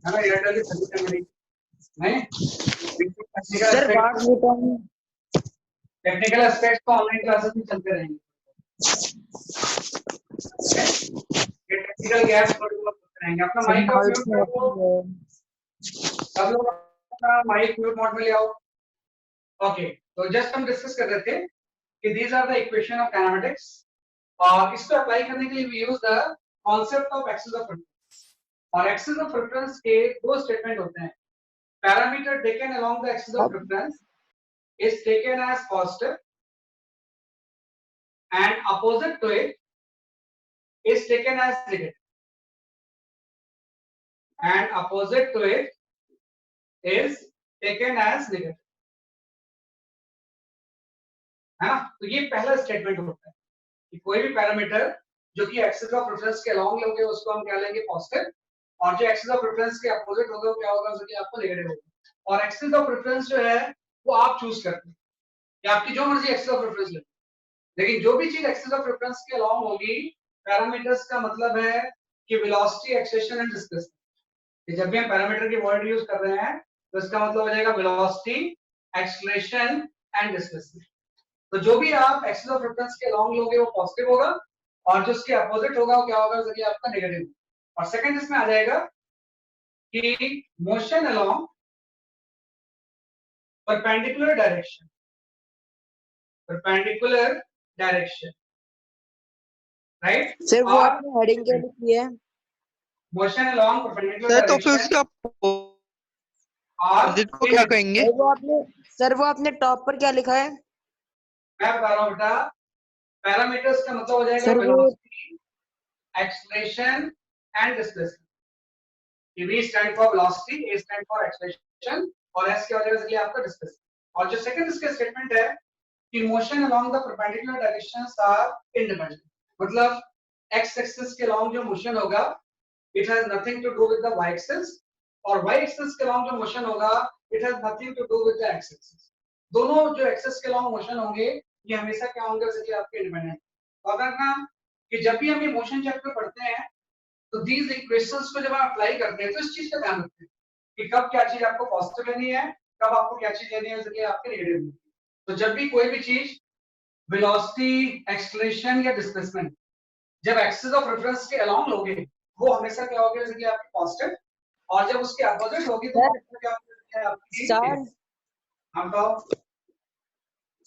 है ना, एयरटेल की सर्विस है मेरी नहीं। सर बात बताऊं, टेक्निकल एस्पेक्ट तो ऑनलाइन क्लासेस में चलते रहेंगे। ये टेक्निकल गैप्स थोड़े बहुत होते रहेंगे। अपना माइक का म्यूट करो, सब लोग अपना माइक म्यूट मोड में ले आओ। ओके, तो जस्ट हम डिस्कस कर रहे थे कि these are the equation of kinematics, और इसको अप्लाई करने के लिए we use the concept of axis of preference. और एक्सिस ऑफ प्रेफरेंस के दो स्टेटमेंट होते हैं। Parameter taken along the axis of preference is taken as positive and opposite to it is taken as negative, and opposite to it is taken as negative, है ना। तो ये पहला statement होता है कि कोई भी पैरामीटर जो कि एक्सिस ऑफ प्रेफरेंस के अलोंग लोगे उसको हम क्या लेंगे पॉजिटिव, और जो एक्सिस ऑफ प्रेफरेंस के अपोजिट होगा वो क्या होगा, उसके आपको नेगेटिव होगा। और एक्सिस ऑफ प्रेफरेंस जो है वो आप चूज करते हैं कि आपकी जो मर्जी एक्सिस ऑफ प्रेफरेंस ले, लेकिन जो भी चीज एक्सिस ऑफ प्रेफरेंस के अलोंग होगी, पैरामीटर्स का मतलब है कि वेलोसिटी, एक्सेलेरेशन एंड डिस्प्लेसमेंट। जब भी हम पैरामीटर की वर्ड यूज कर रहे हैं तो इसका मतलब हो जाएगा वेलोसिटी, एक्सेलेरेशन एंड डिस्प्लेसमेंट। तो जो भी आप एक्सिस ऑफ प्रेफरेंस के अलोंग लोगे वो पॉजिटिव होगा, और जो उसके अपोजिट होगा वो क्या होगा, जैसे आपका नेगेटिव। और सेकंड इसमें आ जाएगा कि motion along perpendicular direction, perpendicular direction, right. Sir वो आपने हेडिंग क्या लिखी है? मोशन अलोंग परपेंडिकुलर सर तो फिर डायरेक्शन उसके और अपोजिट को क्या कहेंगे? सर वो आपने टॉप पर क्या लिखा है? मैं बता रहा हूँ बेटा, पैरामीटर्स का मतलब हो जाएगा सर वो velocity, acceleration and displacement. V stand for velocity, A stand for acceleration, और S क्या हो जाएगा इसलिए आपका डिस्प्लेसमेंट। और जो सेकंड इसका स्टेटमेंट है कि motion along the perpendicular directions are independent, मतलब x एक्सिस के अलोंग जो मोशन होगा it has nothing to do with the y axis, और y एक्सिस के अलोंग जो मोशन होगा it has nothing to do with the x axis. दोनों जो एक्सिस के अलोंग मोशन होंगे ये हमेशा क्या होंगे, इसलिए आपके इंडिपेंडेंट। तो अगर कि जब भी हम ये मोशन चैप्टर पढ़ते हैं तो दीज इक्वेशंस को जब आप अप्लाई करते हैं तो इस चीज का ध्यान रखते हैं कि कब क्या चीज आपको पॉजिटिव लेनी है, कब आपको क्या चीज लेनी है, इसलिए आपके नेगेटिव लेनी है। तो जब भी कोई भी चीज वेलोसिटी, एक्सेलरेशन या डिस्प्लेसमेंट जब एक्सिस ऑफ रेफरेंस के अलोंग लोगे वो हमेशा क्या होगी, जैसे कि आपकी पॉजिटिव, और जब उसके अपोजिट होगी तो क्या होगी आपकी सर हम बताओ।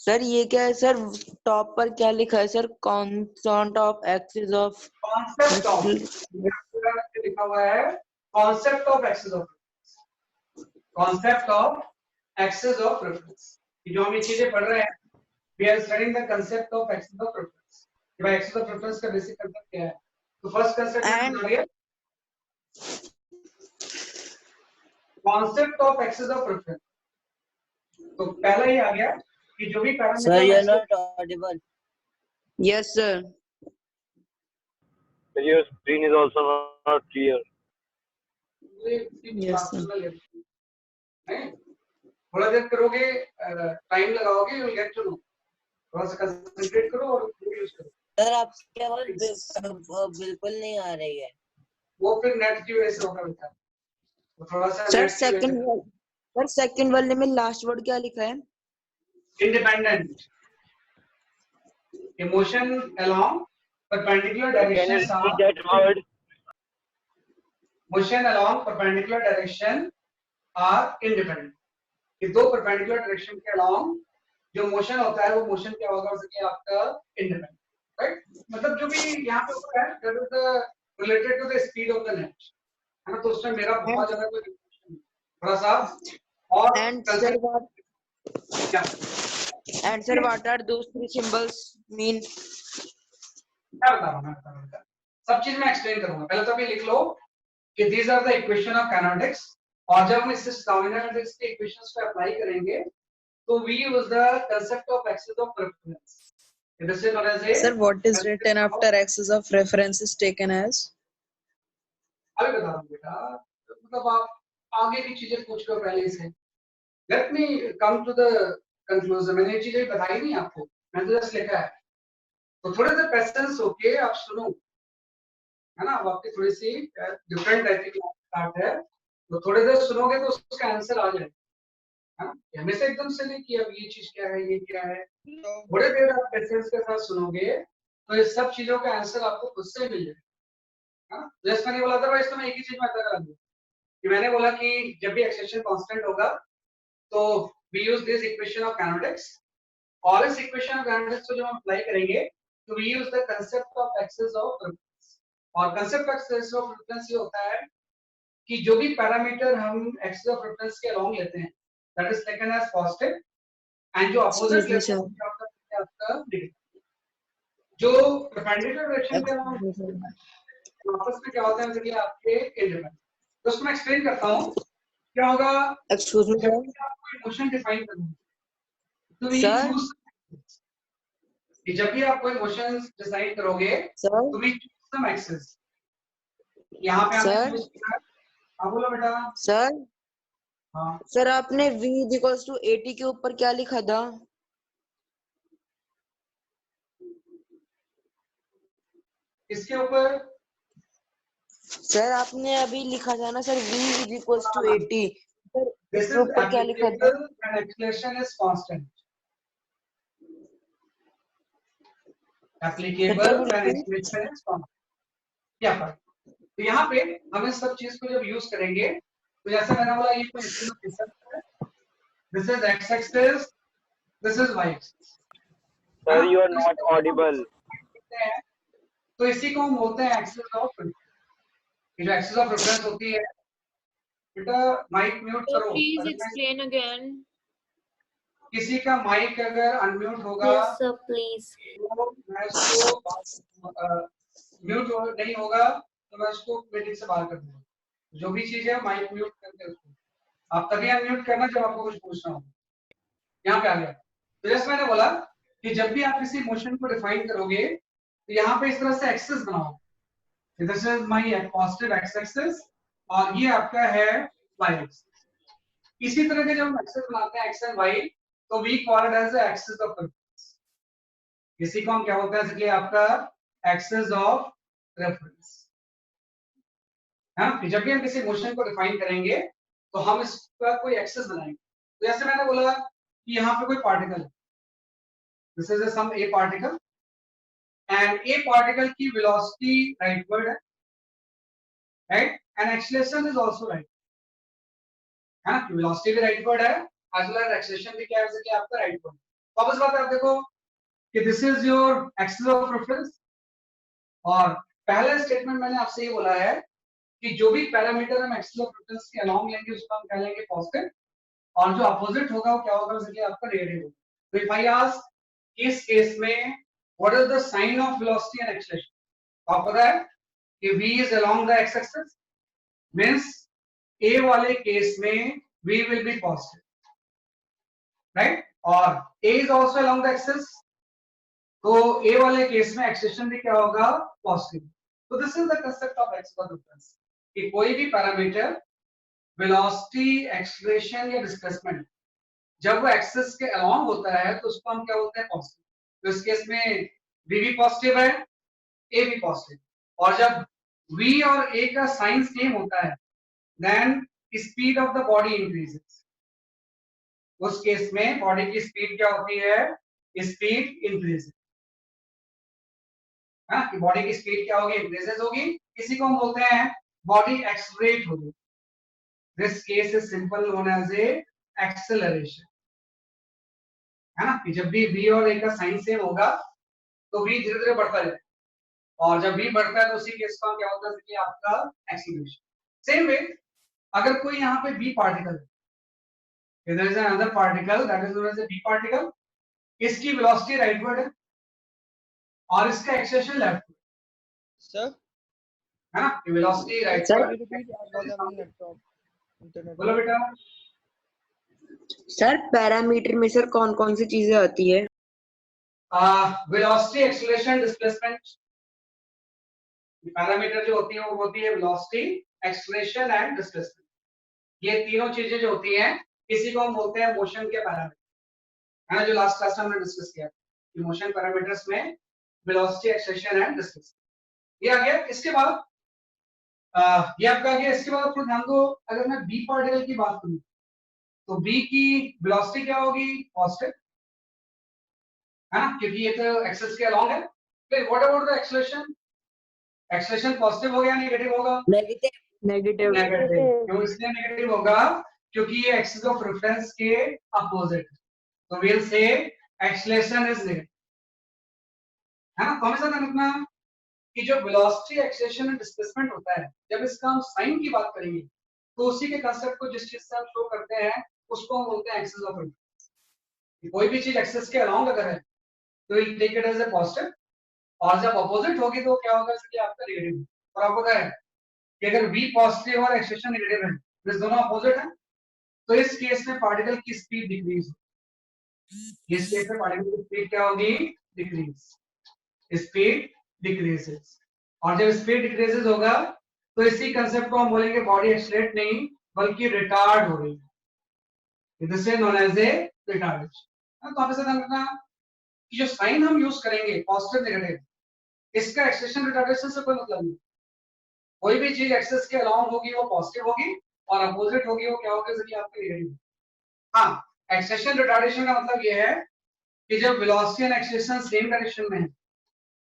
सर ये क्या है सर, टॉप पर क्या लिखा है sir? Concept of axis of concept of लिखा हुआ है, concept of axis of, concept of axis of reference. जो हम ये चीजें पढ़ रहे हैं we are studying the concept of axis of reference। कि भाई axis of reference का बेसिक कंसेप्ट क्या है। तो फर्स्ट कंसेप्ट है concept of axis of reference. तो पहला ही आ गया कि जो भी parameter sir you are not audible. Yes sir. Your screen is also not clear. Yes, sir. थोड़ा देर करोगे, टाइम लगाओगे, you'll get to know। थोड़ा सा कंसंट्रेट करो और यूज करो। सर आपकी आवाज बिल्कुल नहीं आ रही है। वो फिर नेट की वजह से होगा बेटा। तो थोड़ा सा सर सेकंड वाले में लास्ट वर्ड क्या लिखा है? Independent. Motion along perpendicular directions are, That word. Motion along perpendicular direction are independent. ये दो परपेंडिकुलर डायरेक्शन के अलोंग जो मोशन होता है वो मोशन क्या होगा, उसके आपका इंडिपेंडेंट, राइट। मतलब जो भी यहाँ पे होता है that is the related to the speed of the net, है ना। तो उसमें मेरा बहुत ज्यादा कोई थोड़ा सा और And sir, what are those three symbols mean? मैं बता रहा हूँ सब चीज मैं एक्सप्लेन करूंगा। पहले तो अभी लिख लो कि these are the equation of kinetics, और जब हम इस kinetics के इक्वेशंस को अप्लाई करेंगे तो we use the concept of axis of reference। This is known as a Sir, what is written after axis of reference is taken as? अभी बता रहा हूँ बेटा, मतलब आप आगे की चीजें पूछ लो पहले से। Let me come to the conclusion। मैंने ये चीजें बताई नहीं आपको, मैंने तो जस्ट लिखा है। तो थोड़े से पेशेंस होके आप सुनो, है ना। अब आपकी थोड़ी सी डिफरेंट टाइप की क्लास स्टार्ट है, तो थोड़ी देर सुनोगे तो उसका आंसर आ जाएगा, हाँ? हमेशा एकदम से नहीं कि अब ये चीज क्या है, ये क्या है। थोड़ी देर आप पेशेंस के साथ सुनोगे तो ये सब चीजों का आंसर आपको खुद से मिल जाएगा, हाँ? जैसे मैंने बोला था भाई, इसमें एक ही चीज मैं करा दूं कि मैंने बोला कि जब भी एक्सटेंशन कांस्टेंट होगा तो we use this equation of kinetics, और इस इक्वेशन ऑफ काइनेटिक्स को जब हम अप्लाई करेंगे तो we use the concept of axes of reflex. और concept of axes of reflex ये होता है कि जो भी पैरामीटर हम एक्सेस ऑफ रिफ्लेक्स के अलोंग लेते हैं that is taken as positive, and जो अपोजिट Excuse me, लेते हैं sir. वो आपका नेगेटिव। जो परपेंडिकुलर डायरेक्शन के अलोंग आपस में क्या होता है कि आपके इंडिपेंडेंट। तो उसको मैं एक्सप्लेन करता हूँ क्या होगा। Excuse me, जब sir. भी आप कोई मोशन डिफाइन करोगे तो वी Sir? यूज कि जब भी आप कोई मोशन डिसाइड करोगे Sir? तो वी चूज सम एक्सेस। यहाँ पे हमने Sir? चूज किया, हाँ बोलो बेटा। Sir? हाँ सर आपने v इक्वल्स टू 80 के ऊपर क्या लिखा था? इसके ऊपर सर आपने अभी लिखा था ना sir v equals to 80, sir this इसके इज ऊपर क्या लिखा था? Applicable and acceleration is constant. Applicable and acceleration is constant. क्या फर्क? तो यहाँ पे हम इस सब चीज को जब यूज करेंगे तो जैसे मैंने बोला ये कोई एक्सेस है, this is x axis, this is Y axis. Sir, you are not audible. तो इसी को हम बोलते हैं एक्सेस ऑफ रेफरेंस। जो एक्सेस ऑफ रेफरेंस होती है, बेटा माइक म्यूट So करो। please अगर explain again. किसी का माइक अगर अनम्यूट होगा Yes, sir, please. तो मैं उसको म्यूट नहीं होगा तो मैं उसको मीटिंग से बाहर कर दूंगा। जो भी चीज है माइक म्यूट करके उसको आप तभी अनम्यूट करना जब आपको कुछ पूछना हो। यहाँ पे आ गया। तो जैसे मैंने बोला कि जब भी आप किसी मोशन को डिफाइन करोगे तो यहाँ पे इस तरह से एक्सेस बनाओ। This is my positive x axis और ये आपका है वाई एक्सिस। इसी तरह के जब हम एक्सेस बनाते हैं एक्स एंड वाई तो we call it as the axis of reference. इसी को हम क्या बोलते हैं, इसलिए आपका एक्सिस ऑफ रेफरेंस है। कि जब भी हम किसी मोशन को डिफाइन करेंगे तो हम इसका कोई एक्सेस बनाएंगे। तो जैसे मैंने बोला कि यहाँ पे कोई पार्टिकल है, this is some a particle and a particle की वेलोसिटी राइटवर्ड है, right, and acceleration is also right है। वेलोसिटी भी राइटवर्ड है एज वेल एज एक्सेलरेशन भी क्या है कि आपका राइटवर्ड। वापस बात आप देखो कि this is your axis of reference और पहला स्टेटमेंट मैंने आपसे ये बोला है कि जो भी पैरामीटर हम एक्सिस ऑफ रेफरेंस के अलोंग लेंगे उसको हम कह लेंगे पॉजिटिव और जो अपोजिट होगा वो क्या होगा, जैसे आपका नेगेटिव होगा। तो इफ आई आस्क इस केस में what is the sign of velocity and acceleration, आपको पता है कि v is along the X axis means a वाले केस में v will be positive, right, और a is also along the axis तो a वाले केस में एक्सेलरेशन भी क्या होगा, पॉजिटिव। तो this is the concept of axis of reference कि कोई भी पैरामीटर वेलोसिटी, एक्सेलरेशन या डिस्प्लेसमेंट जब वो एक्सिस के अलोंग होता है तो उसको हम क्या बोलते हैं, पॉजिटिव। तो इस केस में v भी पॉजिटिव है, a भी पॉजिटिव, और जब v और a का साइन सेम होता है then speed of the body increases. उस केस में बॉडी की स्पीड क्या होती है, स्पीड इंक्रीजेस है कि बॉडी की स्पीड क्या होगी, इंक्रीजेस होगी। इसी को हम बोलते हैं बॉडी एक्सेलरेट होगी। This case is simple known as a acceleration है ना, कि जब भी v और a का साइन सेम होगा तो v धीरे धीरे बढ़ता जाए और जब v बढ़ता है तो उसी केस का क्या होता है कि आपका एक्सेलरेशन। सेम वे अगर कोई यहाँ पे b पार्टिकल है, there is another particle that is known as a b particle, इसकी वेलोसिटी राइटवर्ड है और इसका एक्सेलरेशन लेफ्टवर्ड Sir, है ना, velocity can you rightward. repeat? I was having network. Internet. बोलो बेटा। सर पैरामीटर में सर कौन कौन सी चीजें आती है? Velocity, acceleration, displacement. पैरामीटर जो होती है वो होती है वेलोसिटी, एक्सेलरेशन एंड डिस्प्लेसमेंट। ये तीनों चीजें जो होती हैं इसी को हम बोलते हैं मोशन के पैरामीटर है ना, जो लास्ट क्लास में हमने डिस्कस किया कि मोशन पैरामीटर्स में वेलोसिटी, एक्सेलरेशन एंड डिस्प्लेसमेंट ये आ गया। इसके बाद ये आपका आ गया। इसके बाद आपको ध्यान दो, अगर मैं बी पार्टिकल की बात करूं तो बी की वेलोसिटी क्या होगी? पॉजिटिव, है ना, क्योंकि ये तो एक्सिस के अलोंग है। फिर what about the acceleration? Acceleration positive होगा या नेगेटिव होगा? नेगेटिव। नेगेटिव। नेगेटिव। क्यों इसलिए नेगेटिव होगा? क्योंकि ये एक्सिस ऑफ रेफरेंस के अपोजिट, तो we will say acceleration is negative, है ना। तो हमेशा ध्यान रखना कि जो वेलोसिटी, एक्सेलरेशन एंड डिस्प्लेसमेंट होता है, जब इसका हम साइन की बात करेंगे तो उसी के कांसेप्ट को जिस चीज से हम शो करते हैं उसको हम बोलते हैं एक्सिस ऑफ रेफरेंस। कोई भी चीज एक्सिस के अलोंग अगर है तो will take it as a positive, और जब अपोजिट होगी तो क्या होगा? इसलिए आपका नेगेटिव। और आपको क्या है कि अगर v पॉजिटिव और एक्सेलरेशन नेगेटिव है, तो दोनों अपोजिट है, तो इस केस में पार्टिकल की स्पीड डिक्रीज, इस केस में पार्टिकल की स्पीड क्या होगी? Decrease, speed decreases. और जब स्पीड डिक्रीजेस होगा तो इसी कंसेप्ट को हम बोलेंगे बॉडी एक्सेलरेट नहीं बल्कि रिटार्ड हो रही है, this is known as a retardation. तो हमेशा ध्यान रखना कि जो साइन हम यूज करेंगे पॉजिटिव नेगेटिव, इसका एक्सेलरेशन रिटार्डेशन से कोई मतलब नहीं। कोई भी चीज एक्सिस के अलोंग होगी वो पॉजिटिव होगी, और अपोजिट होगी वो क्या होगी? इसलिए आपकी नेगेटिव। हाँ, एक्सेलरेशन रिटार्डेशन का मतलब ये है कि जब velocity and acceleration same direction में है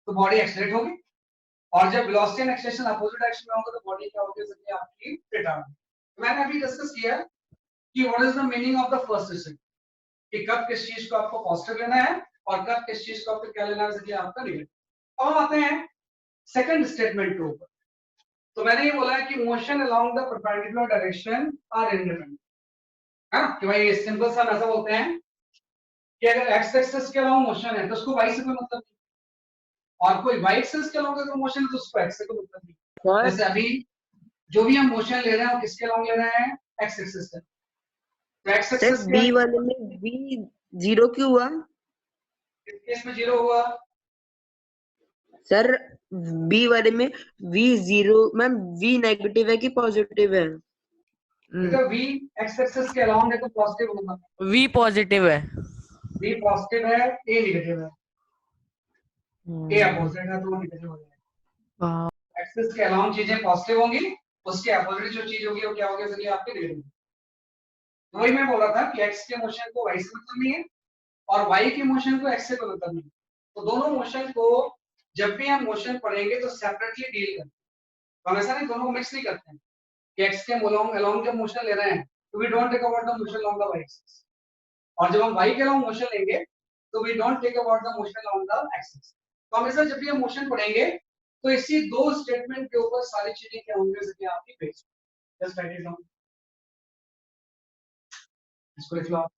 तो बॉडी एक्सेलरेट होगी, और जब velocity and acceleration opposite direction में होगा तो बॉडी क्या होगी? इसलिए आपकी रिटार्ड। तो मैंने अभी डिस्कस किया कि what is the meaning of the first statement, कि कब किस चीज को आपको पॉजिटिव लेना है और कब किस चीज को आपको क्या लेना है? इसलिए आपका नेगेटिव। अब आते हैं सेकंड स्टेटमेंट के ऊपर। तो मैंने ये बोला है कि motion along the perpendicular direction are independent, है ना, कि भाई ये सिंपल सा ऐसा बोलते हैं कि अगर एक्स एक्सिस के अलोंग मोशन है तो उसको वाई से कोई मतलब नहीं, और कोई वाई एक्सिस के अलोंग अगर मोशन है तो उसको एक्स से कोई मतलब नहीं। जैसे अभी जो भी हम मोशन ले रहे हैं वो किसके अलोंग ले रहे हैं? एक्स एक्सिस से। तो एक्स सर एक्सिस बी वाले में v 0 क्यों हुआ? इस केस में 0 हुआ। सर बी वाले में v 0, मैम v नेगेटिव है कि पॉजिटिव है? देखो v एक्स एक्सिस के अलोंग है तो पॉजिटिव होगा, V पॉजिटिव है। v पॉजिटिव है, a नेगेटिव है, a अपोजिट है तो वो नेगेटिव हो जाएगा। एक्सिस के अलोंग चीजें पॉजिटिव होंगी, उसके अपोजिट जो चीज होगी वो क्या होगी? इसलिए आपकी नेगेटिव। तो वही मैं बोल रहा था कि x के मोशन को y से मतलब नहीं है और y के मोशन को x से कोई मतलब नहीं। तो दोनों मोशन को जब भी हम मोशन पढ़ेंगे तो सेपरेटली डील करते हैं, तो हमेशा नहीं दोनों को मिक्स नहीं करते हैं कि x के अलोंग जब मोशन ले रहे हैं तो we don't take about the motion along the y axis, और जब हम y के अलोंग मोशन लेंगे तो we don't take about the motion along the axis. तो हमेशा जब भी हम मोशन पढ़ेंगे तो इसी दो स्टेटमेंट के ऊपर सारी चीजें क्या होंगी? जैसे आपकी based. Just write it down, इसको लिख लो आप।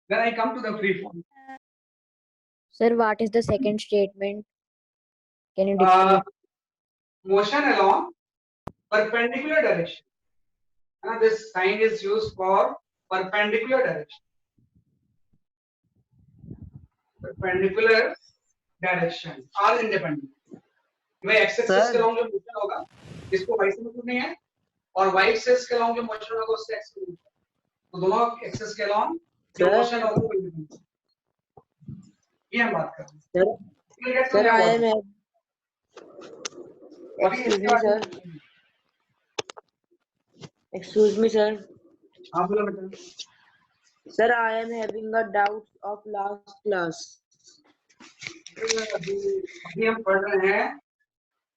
Then I come to the free form. Sir, what is the second statement? Can you describe? Motion along perpendicular direction. This sign is used for perpendicular direction. Perpendicular direction are independent. भाई x axis के along जो motion होगा इसको y से मतलब नहीं है, और y axis के along जो motion होगा उससे x से मतलब है। तो दोनों axis के along जो motion होगा वो independent है। ये हम बात कर रहे हैं। Sir I am excuse me sir. हाँ बोलो बेटा। Sir I am having a doubt of last class. अभी हम पढ़ रहे हैं,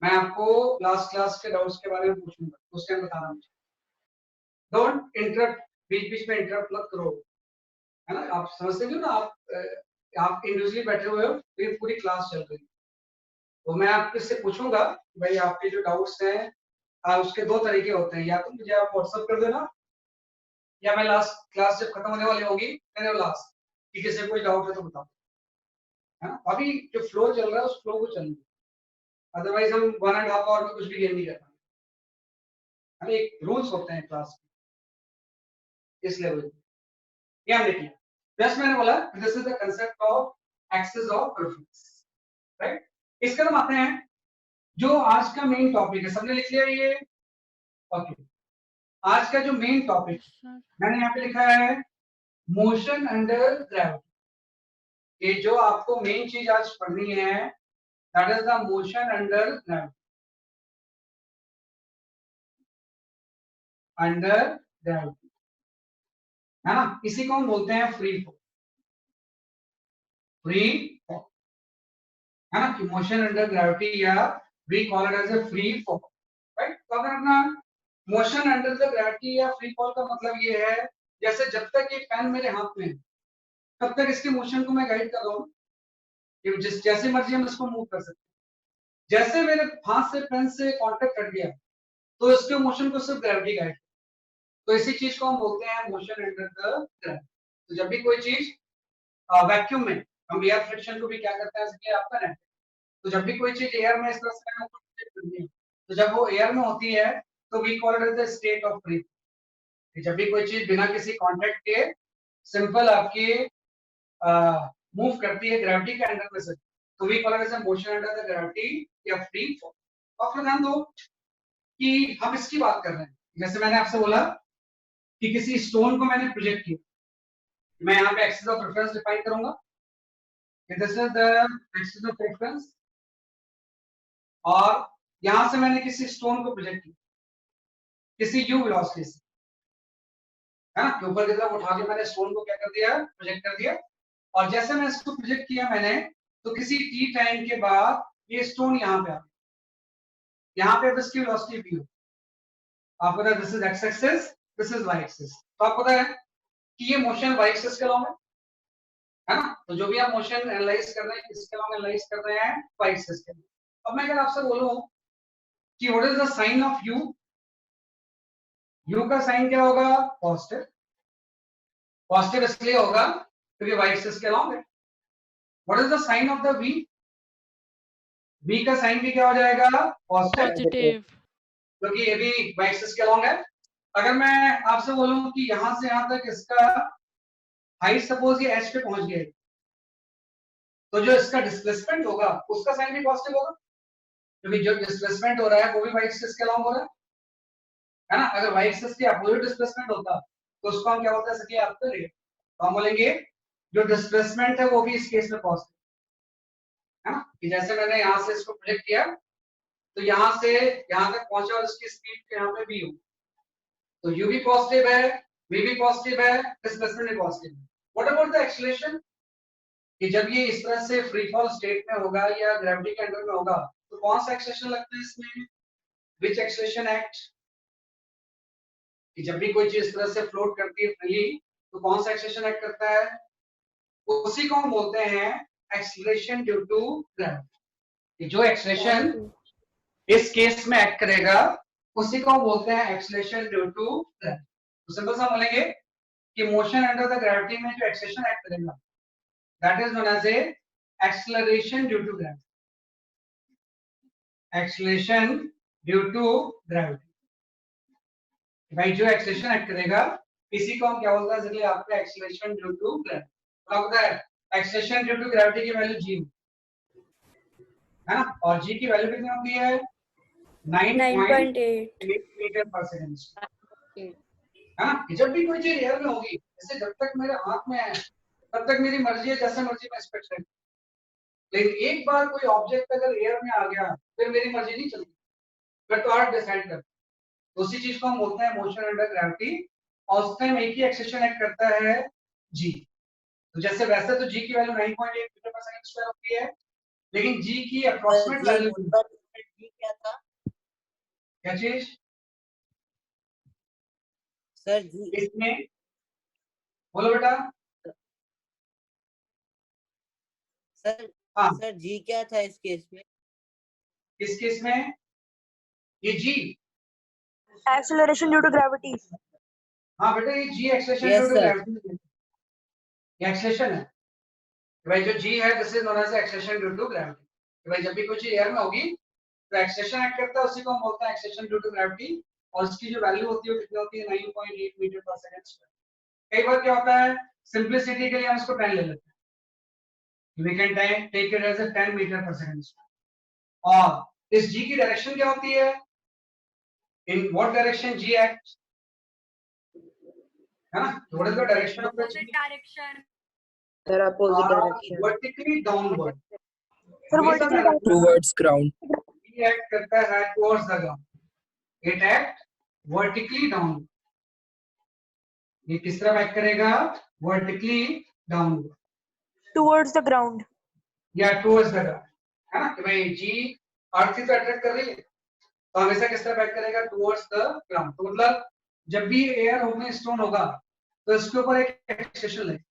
मैं आपको लास्ट क्लास के डाउट्स के बारे में पूछूंगा, उस टाइम बता रहा हूँ। डोंट इंटरप्ट, बीच बीच में इंटरप्ट मत करो, है ना। आप समझते हो ना, आप इंडिविजुअली बैठे हुए हो, फिर पूरी क्लास चल रही है, तो मैं आपसे पूछूंगा भाई आपके जो डाउट्स हैं उसके दो तरीके होते हैं, या तो मुझे आप व्हाट्सएप कर देना, या मैं लास्ट क्लास जब खत्म होने वाली होगी मैंने लास्ट कि किसी कोई डाउट है तो बताओ, है ना। अभी जो फ्लो चल रहा है उस फ्लो को चलने, अदरवाइज हम 1.5 आवर में कुछ भी गेम नहीं कर पाएंगे। एक रूल्स होते हैं क्लास के, इस लेवल ये हमने किया। जस्ट मैंने बोला this is the concept of axis of reference, right. इसके हम आते हैं जो आज का मेन टॉपिक है, सबने लिख लिया ये? ओके, आज का जो मेन टॉपिक मैंने यहाँ पे लिखा है मोशन अंडर ग्रेविटी। ये जो आपको मेन चीज आज पढ़नी है that is the motion under gravity. Under gravity, है ना, इसी को हम बोलते हैं फ्री फॉल। फ्री फॉल, है ना, कि मोशन अंडर ग्रेविटी या we call it as a free fall, right. तो अगर अपना मोशन अंडर द ग्रेविटी या फ्री फॉल का मतलब ये है, जैसे जब तक ये पेन मेरे हाथ में है तब तक इसके मोशन को मैं गाइड कर रहा हूँ, कि जिस जैसे मर्जी हम इसको मूव कर सकते हैं। जैसे मेरे हाथ से पेन से कांटेक्ट हट गया तो इसके मोशन को सिर्फ ग्रेविटी गाइड, तो इसी चीज को हम बोलते हैं मोशन अंडर द ग्रेविटी। तो जब भी कोई चीज वैक्यूम में, हम एयर फ्रिक्शन को भी क्या करते हैं इसलिए आपका है, तो जब भी कोई चीज एयर में इस तरह से ऊपर नीचे करनी है, तो जब वो एयर में होती है तो we call it the state of free. जब भी कोई चीज बिना किसी कांटेक्ट के सिंपल आपकी मूव करती है ग्रेविटी के अंडर में से, तो we call it as motion under the gravity या फ्री फॉल। और फिर ध्यान दो कि हम इसकी बात कर रहे हैं, जैसे मैंने आपसे बोला कि किसी स्टोन को मैंने प्रोजेक्ट किया, मैं यहाँ पे एक्सिस ऑफ रेफरेंस डिफाइन करूंगा, this is the axis of reference, और यहां से मैंने किसी स्टोन को प्रोजेक्ट किया किसी यू वेलोसिटी से, है ना, कि ऊपर की तरफ उठा के मैंने स्टोन को क्या कर दिया, प्रोजेक्ट कर दिया। और जैसे मैं इसको प्रोजेक्ट किया मैंने, तो किसी टी टाइम के बाद ये स्टोन यहाँ पे आ गया, यहाँ पे अब इसकी वेलोसिटी v हो, आपको पता है this is x axis, this is Y axis, तो आपको पता है कि ये मोशन वाई एक्सिस के अलॉन्ग है ना। तो जो भी आप मोशन एनालाइज कर रहे हैं किसके अलॉन्ग एनालाइज कर रहे हैं, वाई एक्सिस के। अब मैं अगर आपसे बोलूं कि what is the sign of u, u का साइन क्या होगा, पॉजिटिव। पॉजिटिव इसलिए होगा क्योंकि वाई एक्सिस के अलॉन्ग है। What is the sign of the v, v का साइन भी क्या हो जाएगा, पॉजिटिव, क्योंकि ये भी वाई एक्सिस के अलॉन्ग है। अगर मैं आपसे बोलूं कि यहां से यहां तक इसका हाइट सपोज ये h पे पहुंच गया, तो जो इसका डिस्प्लेसमेंट होगा उसका साइन भी पॉजिटिव होगा, क्योंकि जो डिस्प्लेसमेंट हो रहा है वो भी वाई एक्सिस के अलॉन्ग हो रहा है ना। अगर वाई एक्सिस के अपोजिट डिस्प्लेसमेंट होता तो उसको हम क्या बोलते हैं, आपके लिए तो हम बोलेंगे जो डिस्प्लेसमेंट है वो भी इस केस में पॉजिटिव, है ना, कि जैसे मैंने यहाँ से इसको प्रोजेक्ट किया तो यहाँ से यहाँ तक पहुंचा और इसकी स्पीड यहाँ पे भी हो, तो u भी पॉजिटिव है, v भी पॉजिटिव है, डिस्प्लेसमेंट भी पॉजिटिव है। व्हाट अबाउट द एक्सीलरेशन, कि जब ये इस तरह से फ्री फॉल स्टेट में होगा या ग्रेविटी के अंडर में होगा तो कौन सा एक्सीलरेशन लगता है इसमें, विच एक्सीलरेशन एक्ट, कि जब भी कोई चीज इस तरह से फ्लोट करती है फ्रीली तो कौन सा एक्सीलरेशन एक्ट करता है, उसी को हम बोलते हैं एक्सीलरेशन ड्यू टू ग्रेविटी। जो एक्सीलरेशन इस केस में एक्ट करेगा उसी को बोलते हैं एक्सीलरेशन ड्यू टू ग्रेविटी। तो सिंपल सा बोलेंगे कि मोशन अंडर द ग्रेविटी में जो एक्सीलरेशन एक्ट करेगा that is known as a acceleration due to gravity, acceleration due to gravity. भाई जो एक्सीलरेशन एक्ट करेगा इसी को हम क्या बोलते हैं, इसलिए आपका एक्सीलरेशन ड्यू टू ग्रेविटी। तो आपको पता है एक्सीलरेशन ड्यू टू ग्रेविटी की वैल्यू g है ना, और g की वैल्यू कितनी होती है, 9.8 मीटर पर सेकंड, है ना। जब भी कोई चीज एयर में होगी, जैसे जब तक मेरे हाथ में है तब तक मेरी मर्जी है, जैसे मर्जी मैं एक्सपेक्ट करूं, लेकिन एक बार कोई ऑब्जेक्ट अगर एयर में आ गया फिर मेरी मर्जी नहीं चलती, फिर तो आर्ट डिसाइड करता है। उसी चीज को हम बोलते हैं मोशन अंडर ग्रेविटी, और उस टाइम एक ही एक्सीलरेशन एक्ट करता है g। तो जैसे वैसे तो g की value 9.8 metre per second square होती है, लेकिन g की अप्रॉक्सीमेट वैल्यू क्या था क्या चीज, सर जी, इसमें बोलो बेटा, सर हाँ सर जी क्या था इस केस में, किस केस में, ये g, Acceleration due to gravity. हाँ बेटा ये g acceleration Yes, due to sir. Gravity, ये एक्सेलेरेशन है भाई, जो g है this is known as acceleration due to gravity. भाई जब भी कोई चीज एयर में होगी तो एक्सेलेरेशन एक्ट करता है, उसी को हम बोलते हैं एक्सेलेरेशन ड्यू टू ग्रेविटी, और उसकी जो वैल्यू होती है वो कितनी होती है, 9.8 मीटर पर सेकंड स्क्वायर। कई बार क्या होता है, सिंपलिसिटी के लिए हम इसको 10 ले लेते हैं, we can take it as a 10 metre per second square. और इस g की डायरेक्शन क्या होती है, in what direction g act, है ना, what is the direction of the g, Sir, opposite direction. Vertically downward, Sir, vertically down. towards ground. g act करता है towards the ground, it act vertically downward, ये किस तरह back करेगा? Vertically downward towards the ground. या towards the ground, है ना? कि भाई जी अर्थ ही तो अट्रैक्ट कर रही है, तो हमेशा किस तरह बैक करेगा? Towards the ground. तो मतलब जब भी एयर में स्टोन होगा तो इसके ऊपर एक एक्सेशन लगेगा,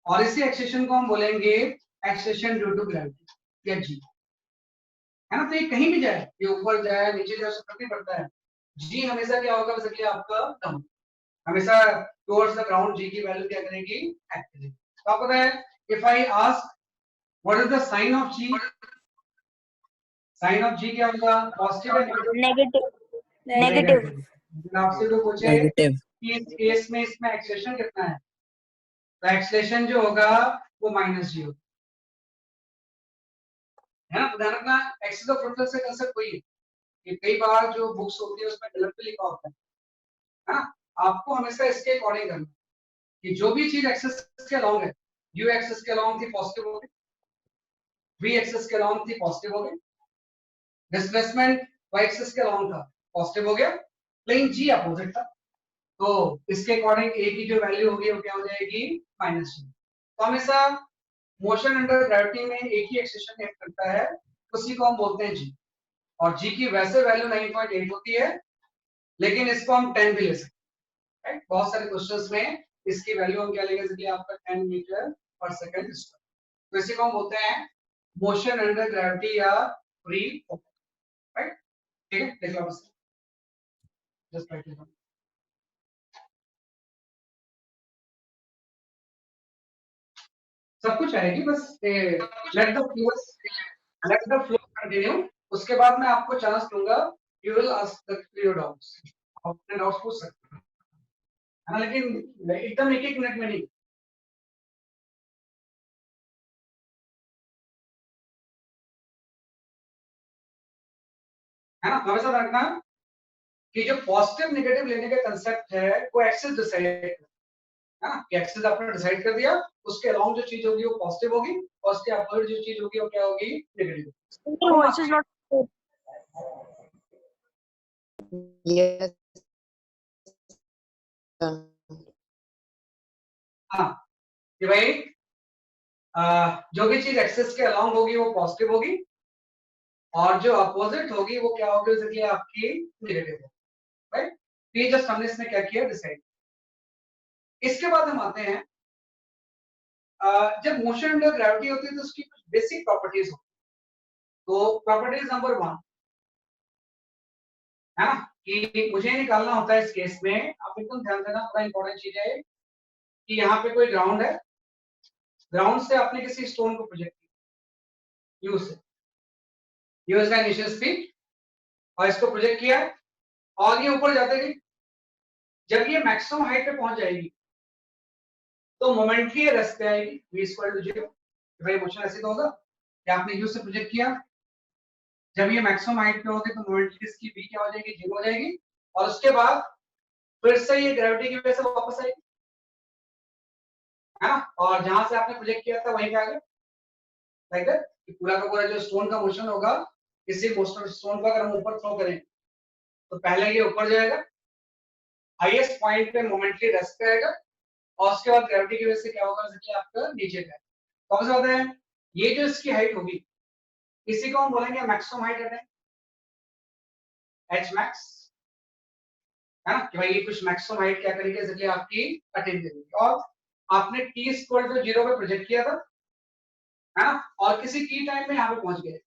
और इसी एक्सेशन को हम बोलेंगे एक्सेशन ड्यू टू ग्रेविटी या जी, है ना? तो ये कहीं भी जाए, ये ऊपर जाए नीचे जाए, उससे फर्क नहीं पड़ता है। जी हमेशा क्या होगा? बेसिकली आपका डाउन, हमेशा टुवर्ड्स द ग्राउंड जी की वैल्यू क्या करेगी? एक्ट करेगी। तो आपको पता है, if I ask what is the sign of G, sign of G क्या होगा? पॉजिटिव या नेगेटिव? Negative. लेकिन आपसे तो पूछे Negative. कि इस केस में इसमें एक्सेलेरेशन कितना है, तो एक्सेलेरेशन जो होगा वो माइनस जी होगा, है ना? तो ध्यान रखना, एक्सिस ऑफ फ्रंटल से कंसेप्ट वही है कि कई बार जो बुक्स होती है उसमें गलत भी लिखा होता है ना? आपको हमेशा इसके अकॉर्डिंग करना कि जो भी चीज एक्सिस के अलोंग है, यू एक्सिस के अलोंग थी पॉजिटिव हो गई, वी एक्सिस के अलोंग थी पॉजिटिव हो गई, डिस्प्लेसमेंट वाई एक्सिस के अलोंग था पॉजिटिव हो गया, प्लेन जी अपोजिट था, तो इसके अकॉर्डिंग ए की जो वैल्यू होगी वो क्या हो जाएगी? माइनस जी। तो हमेशा मोशन अंडर ग्रेविटी में एक ही एक्सेशन एक्ट करता है, उसी को हम बोलते हैं जी, और जी की वैसे वैल्यू 9.8 होती है, लेकिन इसको हम 10 भी ले सकते हैं, राइट? बहुत सारे क्वेश्चंस में इसकी वैल्यू हम क्या लेंगे? जैसे आपका 10 मीटर पर सेकंड स्क्वायर, तो इसी को हम बोलते हैं मोशन अंडर ग्रेविटी या फ्री, राइट? ठीक है, देख लो बस, जस्ट राइट इट। सब कुछ आएगी, बस लेट द फ्लो कंटिन्यू, उसके बाद मैं आपको चांस दूंगा, you will ask the your doubts, आप अपने डाउट्स पूछ सकते हैं, है ना? लेकिन एकदम एक एक मिनट में नहीं। है ना? हमेशा रखना कि जो पॉजिटिव नेगेटिव लेने का कंसेप्ट है वो एक्सिस डिसाइड है ना? कि एक्सिस आपने डिसाइड कर दिया, उसके अलोंग जो चीज होगी वो पॉजिटिव होगी, और उसके अपोजिट जो चीज होगी वो क्या होगी? Negative. Your voice is not clear. Yes. हाँ, कि भाई जो भी चीज एक्सिस के अलोंग होगी वो पॉजिटिव होगी, और जो अपोजिट होगी वो क्या होगी? बेसिकली आपकी नेगेटिव होगी, राइट? तो ये जस्ट हमने इसमें क्या किया? डिसाइड। इसके बाद हम आते हैं, जब मोशन अंडर ग्रेविटी होती है तो उसकी कुछ बेसिक प्रॉपर्टीज होती है। तो प्रॉपर्टीज नंबर 1 है ना, कि मुझे निकालना होता है इस केस में, आप एकदम ध्यान देना, बड़ा इंपॉर्टेंट चीज है कि यहाँ पे कोई ग्राउंड है, ग्राउंड से आपने किसी स्टोन को प्रोजेक्ट किया, यू से, you is the initial speed, और इसको प्रोजेक्ट किया, और ये ऊपर जाते गई, जब ये मैक्सिमम हाइट पे पहुंच जाएगी तो मोमेंटली रेस्ट पे आएगी, v इक्वल टू 0। भाई मोशन ऐसे तो होगा कि आपने यू से प्रोजेक्ट किया, जब ये मैक्सिमम हाइट पे होगी तो मोमेंटली इसकी v क्या हो जाएगी? 0 हो जाएगी, और उसके बाद फिर से ये ग्रेविटी की वजह से वापस आएगी, है ना? और जहां से आपने प्रोजेक्ट किया था वहीं पे आ गया, लाइक दैट। कि पूरा का पूरा जो स्टोन का मोशन होगा, किसी स्टोन को अगर हम ऊपर थ्रो करें तो पहले ये ऊपर जाएगा, हाईएस्ट पॉइंट पे मोमेंटली रेस्ट पे आएगा, और उसके बाद ग्रेविटी की वजह से क्या होगा? जैसे कि आपका नीचे का कौन सा होता है, ये जो इसकी हाइट होगी इसी को हम बोलेंगे मैक्सिमम हाइट है, एच मैक्स, है ना? कि भाई ये कुछ मैक्सिमम हाइट क्या करेगी? जैसे कि आपकी अटेन करेगी, और आपने t इक्वल टू 0 पे प्रोजेक्ट किया था, है ना? और किसी t टाइम में यहाँ पे पहुंच गए,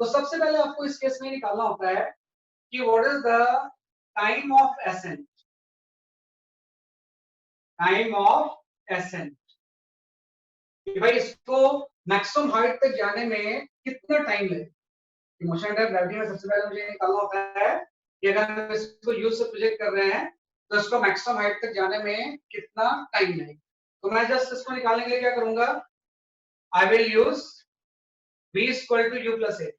तो सबसे पहले आपको इस केस में निकालना होता है कि what is the time of accent, time of accent, कि भाई इसको मैक्सिमम हाइट तक जाने में कितना टाइम लगेगा। मोशन अंडर ग्रेविटी में सबसे पहले मुझे निकालना होता है कि अगर हम इसको यू से प्रोजेक्ट कर रहे हैं तो इसको मैक्सिमम हाइट तक जाने में कितना टाइम लगेगा। तो मैं जस्ट इसको निकालने के लिए क्या करूंगा? I will use v equal to u plus a,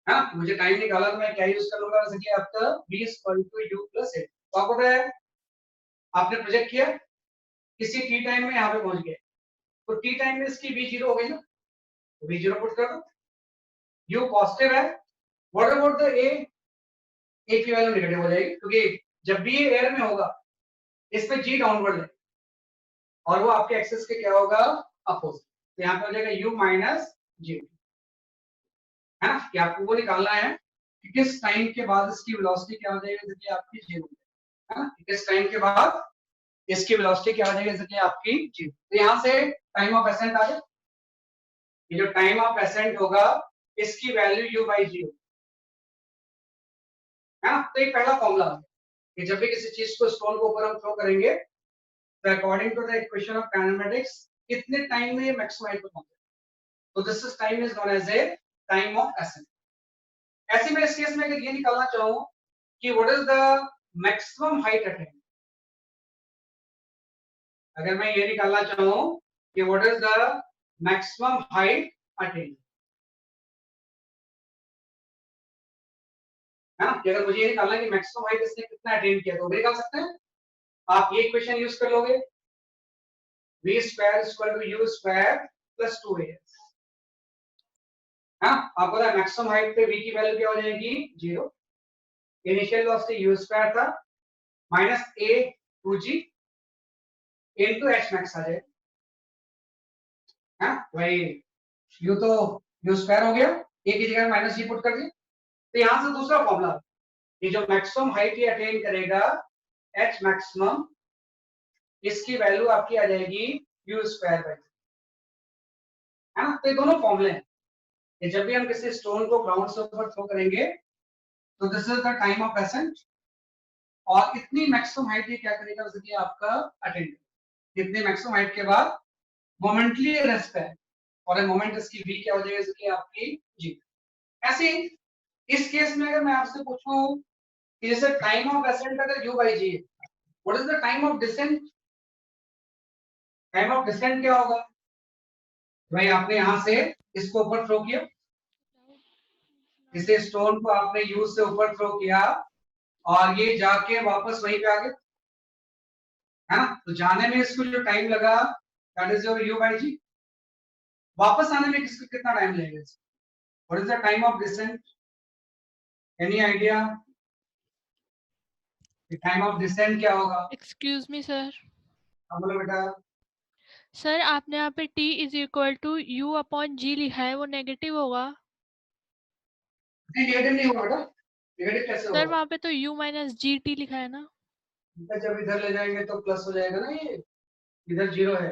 हाँ, मुझे टाइम निकाला तो मैं क्या यूज करूंगा? जैसे कि आपका v equal to u plus a, तो आपको पता है आपने प्रोजेक्ट किया, किसी t टाइम में यहाँ पे पहुंच गए, तो t टाइम में इसकी v 0 हो गई ना, तो v 0 पुट कर दो, u पॉजिटिव है, what about the a, a की वैल्यू नेगेटिव हो जाएगी, क्योंकि जब भी ये एयर में होगा इस पे g डाउनवर्ड है और वो आपके एक्सिस के क्या होगा, अपोजिट। तो यहाँ पे हो जाएगा u माइनस जी, है ना, कि आपको वो निकालना है कि किस टाइम के बाद इसकी वेलोसिटी क्या हो जाएगी, जैसे आपकी जीरो, है ना, किस टाइम के बाद इसकी वेलोसिटी क्या हो जाएगी, जैसे आपकी जीरो। तो यहाँ से टाइम ऑफ एसेंट आ जाए, ये जो टाइम ऑफ एसेंट होगा इसकी वैल्यू u बाई जीरो, है ना। तो ये पहला फॉर्मूला है कि जब भी किसी चीज को स्टोन को ऊपर हम थ्रो करेंगे तो according to the equation of kinematics कितने टाइम में ये मैक्सिमम हाइट पे पहुंचे, तो this is time is known as a time of ascent. ऐसे में इस केस में अगर ये निकालना चाहूं कि what is the maximum height attend, अगर मैं ये निकालना चाहूं कि what is the maximum height attend, है ना, कि अगर मुझे ये निकालना है कि मैक्सिमम हाइट इसने कितना अटेन्ड किया तो निकाल सकते हैं। आप ये इक्वेशन यूज कर लोगे, v square is equal to u square plus 2as, हाँ, आपको पता है मैक्सिमम हाइट पे v की वैल्यू क्या हो जाएगी, 0, इनिशियल वेलोसिटी u स्क्वायर था minus a 2g into h max आ जाएगा, हाँ भाई u तो u स्क्वायर हो गया, a की जगह माइनस g पुट कर दिया। तो यहां से दूसरा फॉर्मूला, ये जो मैक्सिमम हाइट ये अटेन करेगा h मैक्सिमम, इसकी वैल्यू आपकी आ जाएगी u स्क्वायर बाई, है ना। तो ये दोनों फॉर्मूले हैं, ये जब भी हम किसी स्टोन को ग्राउंड से ऊपर थ्रो करेंगे तो this is the time of ascent, और इतनी मैक्सिमम हाइट ये क्या करेगा, जैसे कि आपका अटेंड, इतनी मैक्सिमम हाइट के बाद मोमेंटली रेस्ट है और मोमेंट इसकी v क्या हो जाएगा, जैसे कि आपकी g। ऐसे ही इस केस में अगर मैं आपसे पूछूं कि जैसे टाइम ऑफ एसेंट अगर u बाई g है, what is the time of descent, time of descent क्या होगा भाई, आपने यहां से इसको ऊपर थ्रो किया, इसे स्टोन को आपने u से ऊपर थ्रो किया और ये जाके वापस वहीं पे आ गया, है ना। तो जाने में इसको जो टाइम लगा that is your u by g, वापस आने में किसको कितना टाइम लगेगा, what is the time of descent, any idea, time of descent क्या होगा। एक्सक्यूज मी सर, हाँ बोलो बेटा। सर आपने यहाँ पे t is equal to u upon g लिखा है, वो नेगेटिव होगा नहीं नेगेटिव नहीं होगा बेटा, नेगेटिव कैसे सर, होगा, वहाँ पे तो u माइनस जी टी लिखा है ना। बेटा जब इधर ले जाएंगे तो प्लस हो जाएगा ना, ये इधर जीरो है,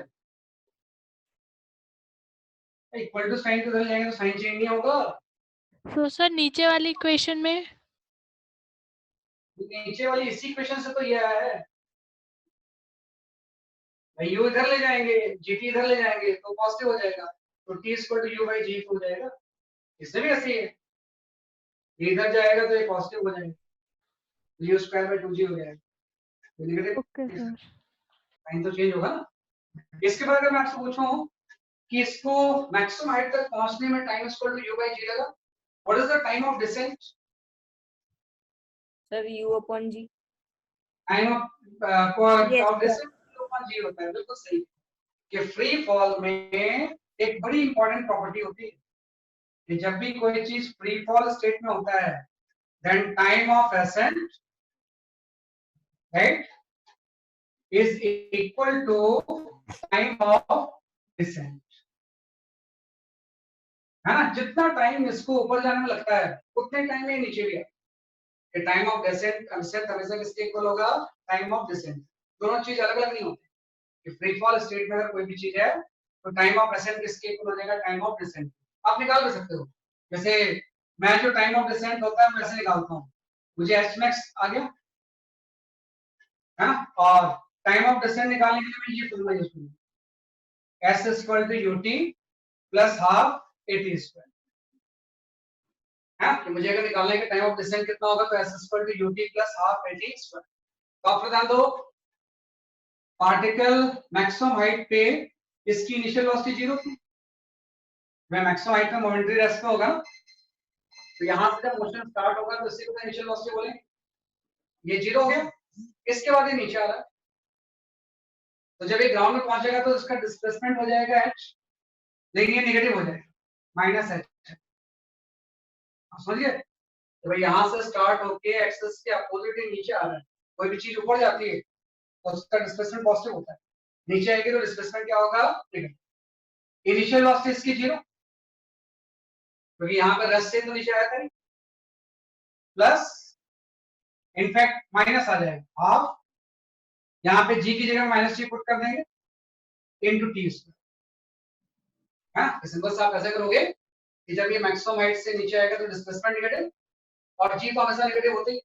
इक्वल टू साइन इधर ले जाएंगे तो साइन चेंज नहीं होगा, तो सर नीचे वाली इक्वेशन में नीचे वाली इसी इक्वेशन से तो ये आया है भाई, u इधर ले जाएंगे gt इधर ले जाएंगे तो पॉजिटिव हो जाएगा, तो t equal to u by g हो जाएगा, इससे भी ऐसे ही है, ये इधर जाएगा तो ये पॉजिटिव हो जाएगा, u स्क्वायर बाई 2g हो जाएगा, ये नेगेटिव ओके सर। साइन तो चेंज होगा ना। इसके बाद अगर मैं आपसे पूछूं कि इसको मैक्सिमम हाइट तक पहुंचने में time equal to u by g लगा, what is the time of descent, sir u upon g, time Yes, of sir. Descent g होता है, बिल्कुल सही, कि फ्री फॉल में एक बड़ी इंपॉर्टेंट प्रॉपर्टी होती है कि जब भी कोई चीज फ्री फॉल स्टेट में होता है then time of ascent right is equal to time of descent, है ना। जितना टाइम इसको ऊपर जाने में लगता है उतने टाइम में नीचे भी है, टाइम ऑफ डिसेंट हमेशा किसके इक्वल होगा, टाइम ऑफ डिसेंट। दोनों चीज अलग अलग नहीं होती, कि फ्री फॉल स्टेट में अगर कोई भी चीज है तो टाइम ऑफ एसेंट किसके इक्वल हो जाएगा, टाइम ऑफ डिसेंट। आप निकाल भी सकते हो, जैसे मैं जो टाइम ऑफ डिसेंट होता है मैं ऐसे निकालता हूँ, मुझे एच मैक्स आ गया, है ना, और टाइम ऑफ डिसेंट निकालने के लिए मैं ये फॉर्मूला यूज करूंगा, s equal to ut plus half at square, है कि मुझे अगर निकालना है कि टाइम ऑफ डिसेंट कितना होगा तो s equal to ut plus half at square. तो आप ध्यान दो, पार्टिकल मैक्सिमम हाइट पे इसकी इनिशियल वेलोसिटी 0 थी, मैं मैक्सिमम हाइट पे मोमेंटरी रेस्ट पे होगा, तो यहां से जब मोशन स्टार्ट होगा तो इसी को इनिशियल वेलोसिटी बोलेंगे, ये 0 हो गया, इसके बाद ये नीचे आ रहा है, तो जब ये ग्राउंड में पहुंचेगा तो इसका डिस्प्लेसमेंट हो जाएगा h, लेकिन ये नेगेटिव हो जाएगा माइनस h, समझिए, तो भाई यहां से स्टार्ट होके एक्सिस के अपोजिट ही नीचे आ रहा है, कोई भी चीज ऊपर जाती है तो उसका डिस्प्लेसमेंट पॉजिटिव होता है, नीचे आएगी तो डिस्प्लेसमेंट क्या होगा, नेगेटिव। इनिशियल वेलोसिटी इसकी 0, क्योंकि यहाँ पे रेस्ट से तो नीचे आया था नहीं, प्लस इनफैक्ट माइनस आ जाएगा हाफ, यहाँ पे जी की जगह माइनस जी पुट कर देंगे इनटू टी स्क्वायर। हाँ, सिंपल से आप ऐसे करोगे कि जब ये मैक्सिमम हाइट से नीचे आएगा तो डिस्प्लेसमेंट नेगेटिव, और जी तो हमेशा नेगेटिव होते ही,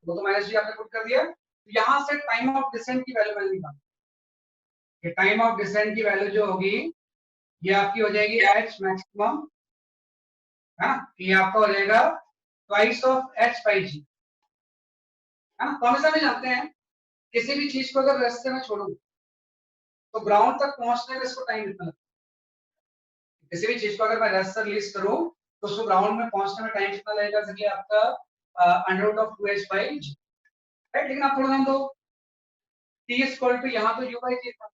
वो तो माइनस जी आपने पुट कर दिया। तो यहाँ से टाइम ऑफ डिसेंट की वैल्यू मैंने निकाली, कि टाइम ऑफ डिसेंट की वैल्यू जो होगी ये आपकी हो जाएगी एच मैक्सिमम, है ना, ये आपका हो जाएगा twice of H by g, है ना। तो हमेशा भी जानते हैं किसी भी चीज को अगर रास्ते में छोड़ूं तो ग्राउंड तक पहुंचने में इसको टाइम कितना लगता है। किसी भी चीज को अगर मैं रेस्ट से रिलीज करूं तो उसको ग्राउंड में पहुंचने में टाइम कितना लगेगा, जैसे आपका under of 2h by g, right. लेकिन आप थोड़ा ध्यान दो, t इक्वल टू यहाँ तो u बाई जी था,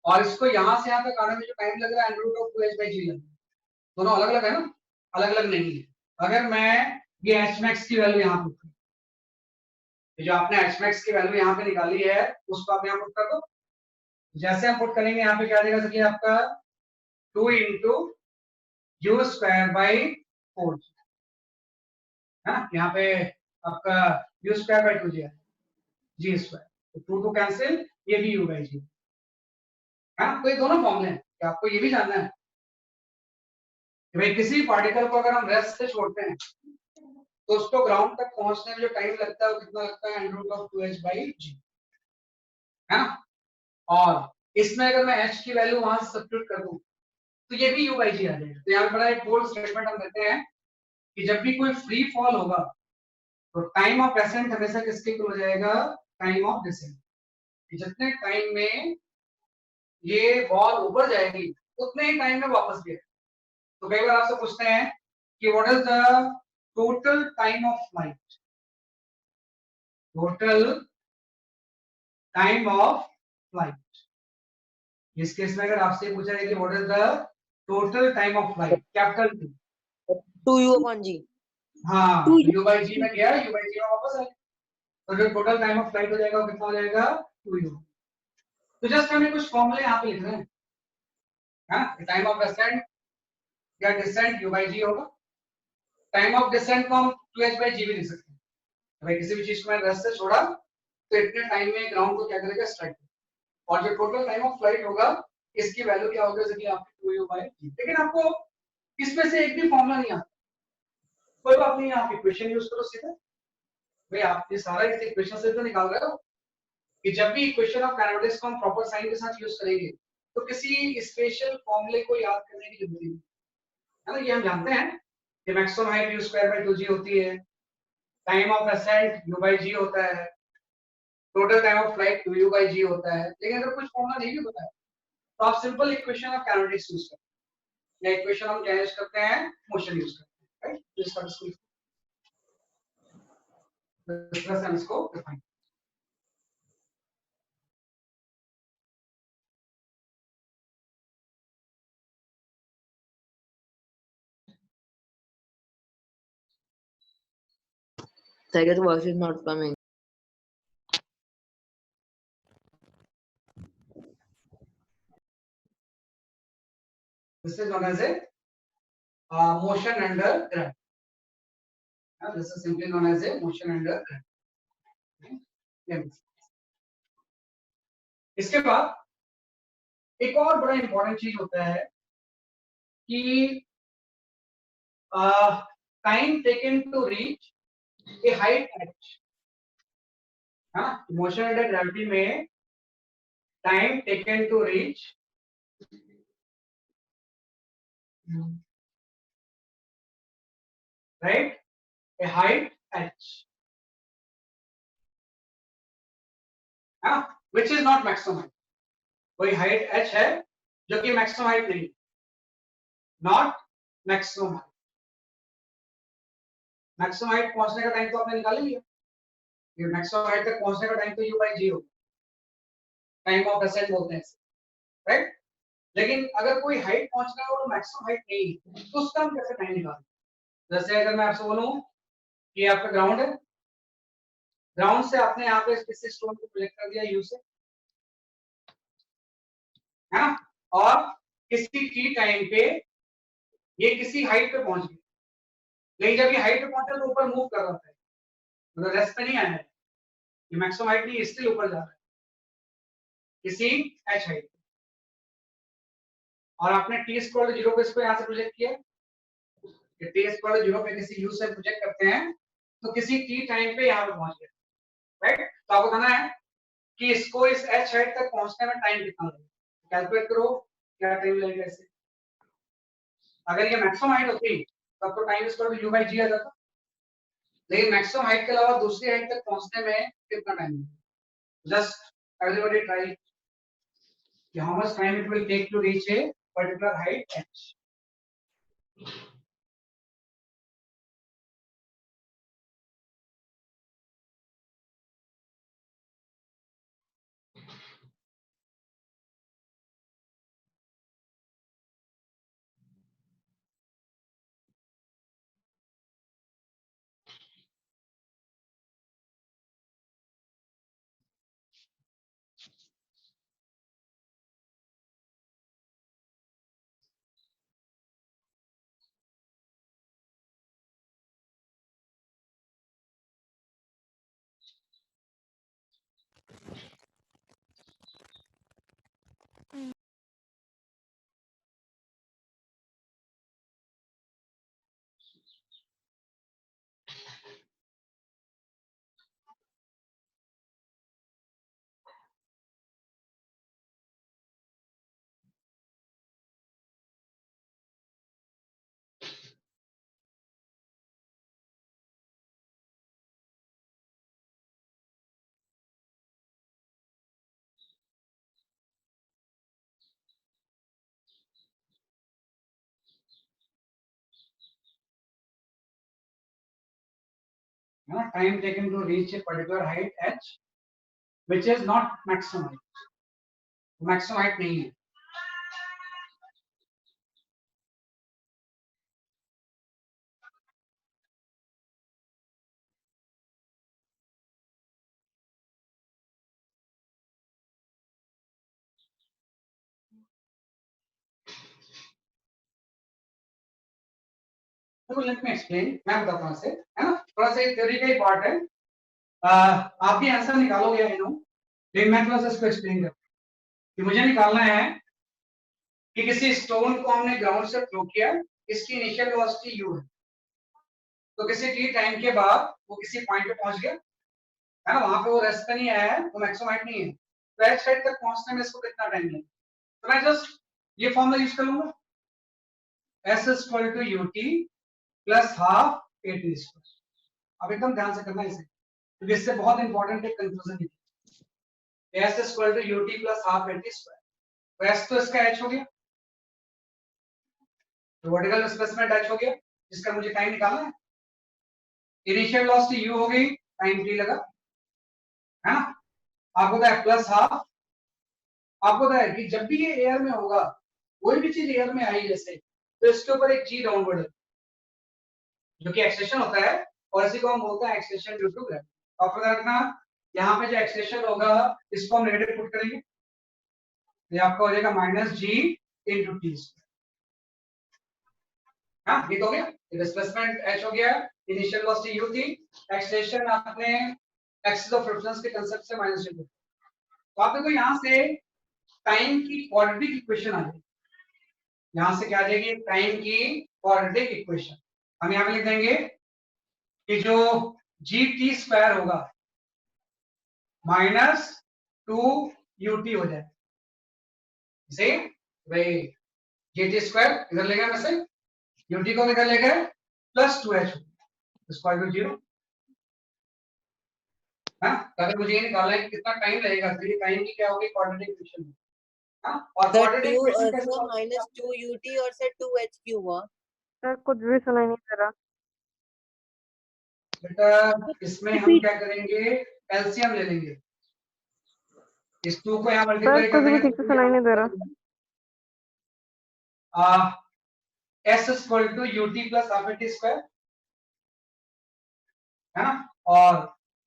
और इसको यहाँ से यहाँ तक आने में जो टाइम लग रहा है अंडर ऑफ 2h बाई जी लग रहा है, दोनों अलग अलग है ना, अलग अलग नहीं है। अगर मैं ये h max की वैल्यू यहाँ पुट जो आपने h max की वैल्यू यहाँ पे निकाली है उसको आप यहाँ पुट कर दो, जैसे हम पुट करेंगे यहाँ पे क्या आ जाएगा, देखिए आपका 2 इंटू यू स्क्वायर बाई 4, है ना, यहाँ पे आपका u square by 2 g square, तो 2 कैंसिल, ये भी यू बाई जी, है ना। तो ये दोनों फॉर्मूले हैं कि आपको ये भी जानना है कि भाई किसी पार्टिकल को अगर हम रेस्ट से छोड़ते हैं तो उसको ग्राउंड तक पहुंचने में जो टाइम लगता है वो कितना लगता है, under root of 2h by g, है ना। और इसमें अगर मैं h की वैल्यू वहां से सब्स्टिट्यूट कर दूं तो ये भी u बाई जी आ जाएगा। तो यहाँ बड़ा एक बोल्ड स्टेटमेंट हम देते हैं कि जब भी कोई फ्री फॉल होगा तो टाइम ऑफ एसेंट हमेशा किसके इक्वल हो जाएगा, टाइम ऑफ डिसेंट। जितने टाइम में ये बॉल ऊपर जाएगी उतने ही टाइम में वापस गिरे। तो कई बार आपसे पूछते हैं कि what is the total time of flight, total time of flight. इस केस में अगर आपसे पूछा जाए कि what is the total time of flight, capital T, 2u upon g। हाँ, u by g में गया, u by g में वापस आया, तो जो टोटल टाइम ऑफ फ्लाइट हो जाएगा वो कितना हो जाएगा, 2u। तो जस्ट हमें कुछ फॉर्मूले यहाँ पे लिख रहे हैं, हाँ, टाइम ऑफ असेंट या डिसेंट u by g होगा। टाइम ऑफ डिसेंट को हम 2h by g भी लिख सकते हैं, भाई किसी भी चीज को मैंने रेस्ट से छोड़ा तो इतने टाइम में ग्राउंड को क्या करेगा, स्ट्राइक, और जो टोटल टाइम ऑफ फ्लाइट होगा इसकी वैल्यू क्या होगी, जैसे कि आपकी 2u by g। लेकिन आपको इसमें से एक भी फॉर्मूला नहीं आता, कोई बात नहीं, आप इक्वेशन यूज करो सीधा, भाई आप ये सारा इस इक्वेशन से तो निकाल रहे हो कि जब भी इक्वेशन ऑफ काइनेमेटिक्स को हम प्रॉपर साइन के साथ यूज करेंगे तो किसी स्पेशल फॉर्मूले को याद करने की जरूरत नहीं है ना। ये हम जानते हैं कि maximum height u square by 2g होती है, time of ascent u by g होता है, total time of flight 2u by g होता है। लेकिन अगर कुछ फॉर्मूला नहीं भी पता है तो आप simple equation of kinematics use करते हैं, या इक्वेशन हम क्या यूज करते हैं, मोशन यूज करते हैं, राइट। तो इसका इस तरह से हम इसको define. Second voice is not coming। This is known as a motion under gravity. This is simply known as a motion under gravity. इसके बाद एक और बड़ा इंपॉर्टेंट चीज होता है कि time taken to reach a height h, हाँ, मोशन अंडर ग्रेविटी में time taken to reach right a height h, हाँ, which is not maximum height। कोई हाइट h है जो कि मैक्सिमम हाइट नहीं, not maximum height. Maximum height पहुंचने का टाइम तो आपने निकाल लिया, ये मैक्सिमम हाइट तक पहुंचने का टाइम तो u by g होगा, टाइम ऑफ असेंट बोलते हैं, राइट। लेकिन अगर कोई हाइट पहुंचना है और मैक्सिमम हाइट नहीं है तो उसका हम कैसे टाइम निकालें। जैसे अगर मैं आपसे बोलूं कि आपका ग्राउंड है ग्राउंड से आपने यहाँ पे किसी स्टोन को प्रोजेक्ट कर दिया यू से, है ना, और किसी टी टाइम पे ये किसी हाइट पे पहुंच गया, लेकिन जब ये हाइट पे पहुंचा तो ऊपर मूव कर रहा था, मतलब रेस्ट पे नहीं आया है, ये मैक्सिमम हाइट नहीं, इसलिए ऊपर जा रहा है किसी एच हाइट, और आपने टी स्क्वायर 0 पे इसको यहाँ से प्रोजेक्ट किया, टी स्क्वायर 0 पे किसी यू से प्रोजेक्ट करते हैं तो किसी टी टाइम पे यहाँ पे पहुंच गया, राइट। तो आपको बताना है कि इसको इस एच हाइट तक पहुंचने में टाइम कितना लगेगा, कैलकुलेट करो क्या टाइम लगेगा इसे। अगर ये मैक्सिमम हाइट होती तब तो time equal to u by g आ जाता, लेकिन मैक्सिमम हाइट के अलावा दूसरी हाइट तक पहुंचने में कितना टाइम लगेगा, जस्ट एवरीबॉडी ट्राई कि how much time it will take to reach a particular height h। Time taken to reach a particular height h which is not maximum height, maximum height नहीं है। तो let me explain, मैं बताता हूँ इसे, है ना, थोड़ा सा थ्योरी का ही पार्ट है, आप भी आंसर निकालोगे आई नो, लेकिन मैं थोड़ा सा इसको एक्सप्लेन करता हूँ कि मुझे निकालना है कि किसी स्टोन को हमने ग्राउंड से थ्रो किया, इसकी इनिशियल वेलोसिटी u है, तो किसी टी टाइम के बाद वो किसी पॉइंट पे पहुंच गया, है ना, वहां पे वो रेस्ट पे नहीं आया है, वो मैक्सिमम हाइट नहीं है, तो एच हाइट तक पहुंचने में इसको कितना टाइम लगेगा, तो मैं जस्ट ये फॉर्मूला यूज कर लूंगा, s equal to ut plus half at square. अब एकदम ध्यान से करना इसे, क्योंकि इससे बहुत इंपॉर्टेंट एक कंफ्यूजन है, s equal to ut plus half at square, तो s तो इसका h हो गया, तो वर्टिकल डिस्प्लेसमेंट h हो गया, जिसका मुझे टाइम निकालना है, इनिशियल वेलोसिटी u हो गई, टाइम t लगा, है ना, आपको पता है प्लस हाफ, आपको पता है कि जब भी ये एयर में होगा, कोई भी चीज एयर में आई जैसे, तो इसके ऊपर एक g डाउनवर्ड है जो कि एक्सेलेरेशन होता है, और इसी को हम बोलते हैं एक्सेलेरेशन ड्यू टू ग्रेविटी। आप पता रखना यहाँ पे जो एक्सेलेरेशन होगा इसको हम नेगेटिव पुट करेंगे, ये आपका हो जाएगा माइनस जी इंटू टी स्क्वायर, हाँ ये तो हो गया, डिस्प्लेसमेंट h हो गया, इनिशियल वेलोसिटी u थी, एक्सेलेरेशन आपने एक्सिस ऑफ रेफरेंस के कांसेप्ट से माइनस कर, तो आप देखो यहाँ से टाइम की क्वाड्रेटिक इक्वेशन आ जाएगी, यहाँ से क्या आ जाएगी, टाइम की क्वाड्रेटिक इक्वेशन, हम यहाँ पे लिख देंगे कि जो जी टी स्क्वायर होगा माइनस 2ut हो जाए, इसे भाई जी टी स्क्वायर इधर ले गए मैं से, ut को इधर ले गए प्लस 2h स्क्वायर रूट 0, हाँ, अगर मुझे ये निकालना है कि कितना टाइम लगेगा, तो ये टाइम की क्या होगी, क्वाड्रेटिक इक्वेशन, हाँ, और सर क्वाड्रेटिक टू इक्वेशन कैसे सर solve माइनस करेंगे? 2ut और सर 2h क्यों हुआ? सर कुछ भी सुनाई नहीं दे रहा। बेटा इसमें हम क्या करेंगे, एलसीएम ले लेंगे, इस 2 को यहाँ सर मल्टीप्लाई कुछ कर भी देंगे ठीक से सुनाई नहीं दे रहा। s equal to ut plus half at square, है ना, और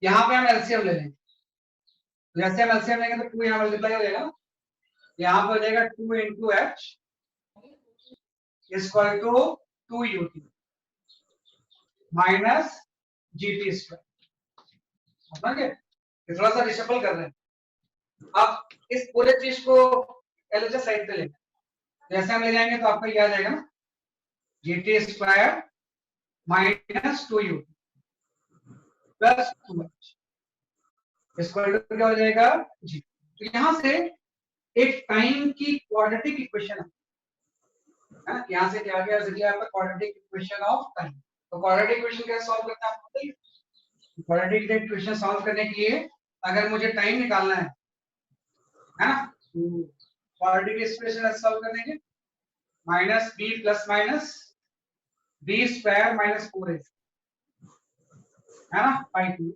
यहाँ पे हम एलसीएम ले लेंगे, जैसे हम एलसीएम लेंगे तो 2 यहाँ मल्टीप्लाई हो जाएगा, यहाँ पे हो जाएगा 2 into h equal to 2 ut minus gt square. समझ गए? थोड़ा सा रिशफल कर रहे हैं। अब इस पूरे चीज को एलएचएस साइड पे लेंगे, जैसे हम ले जाएंगे तो आपको याद आएगा ना, gt square minus 2 ut plus 2h equal to क्या हो जाएगा जी। तो यहां से एक टाइम की क्वाड्रेटिक इक्वेशन है, यहां से क्या गया जरिए आपका क्वाड्रेटिक इक्वेशन ऑफ टाइम। तो क्वाड्रेटिक इक्वेशन कैसे सॉल्व करते हैं आपको बताइए। क्वाड्रेटिक इक्वेशन सॉल्व करने के लिए अगर मुझे टाइम निकालना है ना, क्वाड्रेटिक इक्वेशन सॉल्व कर देंगे, minus b plus minus b square minus 4ac है ना बाई 2।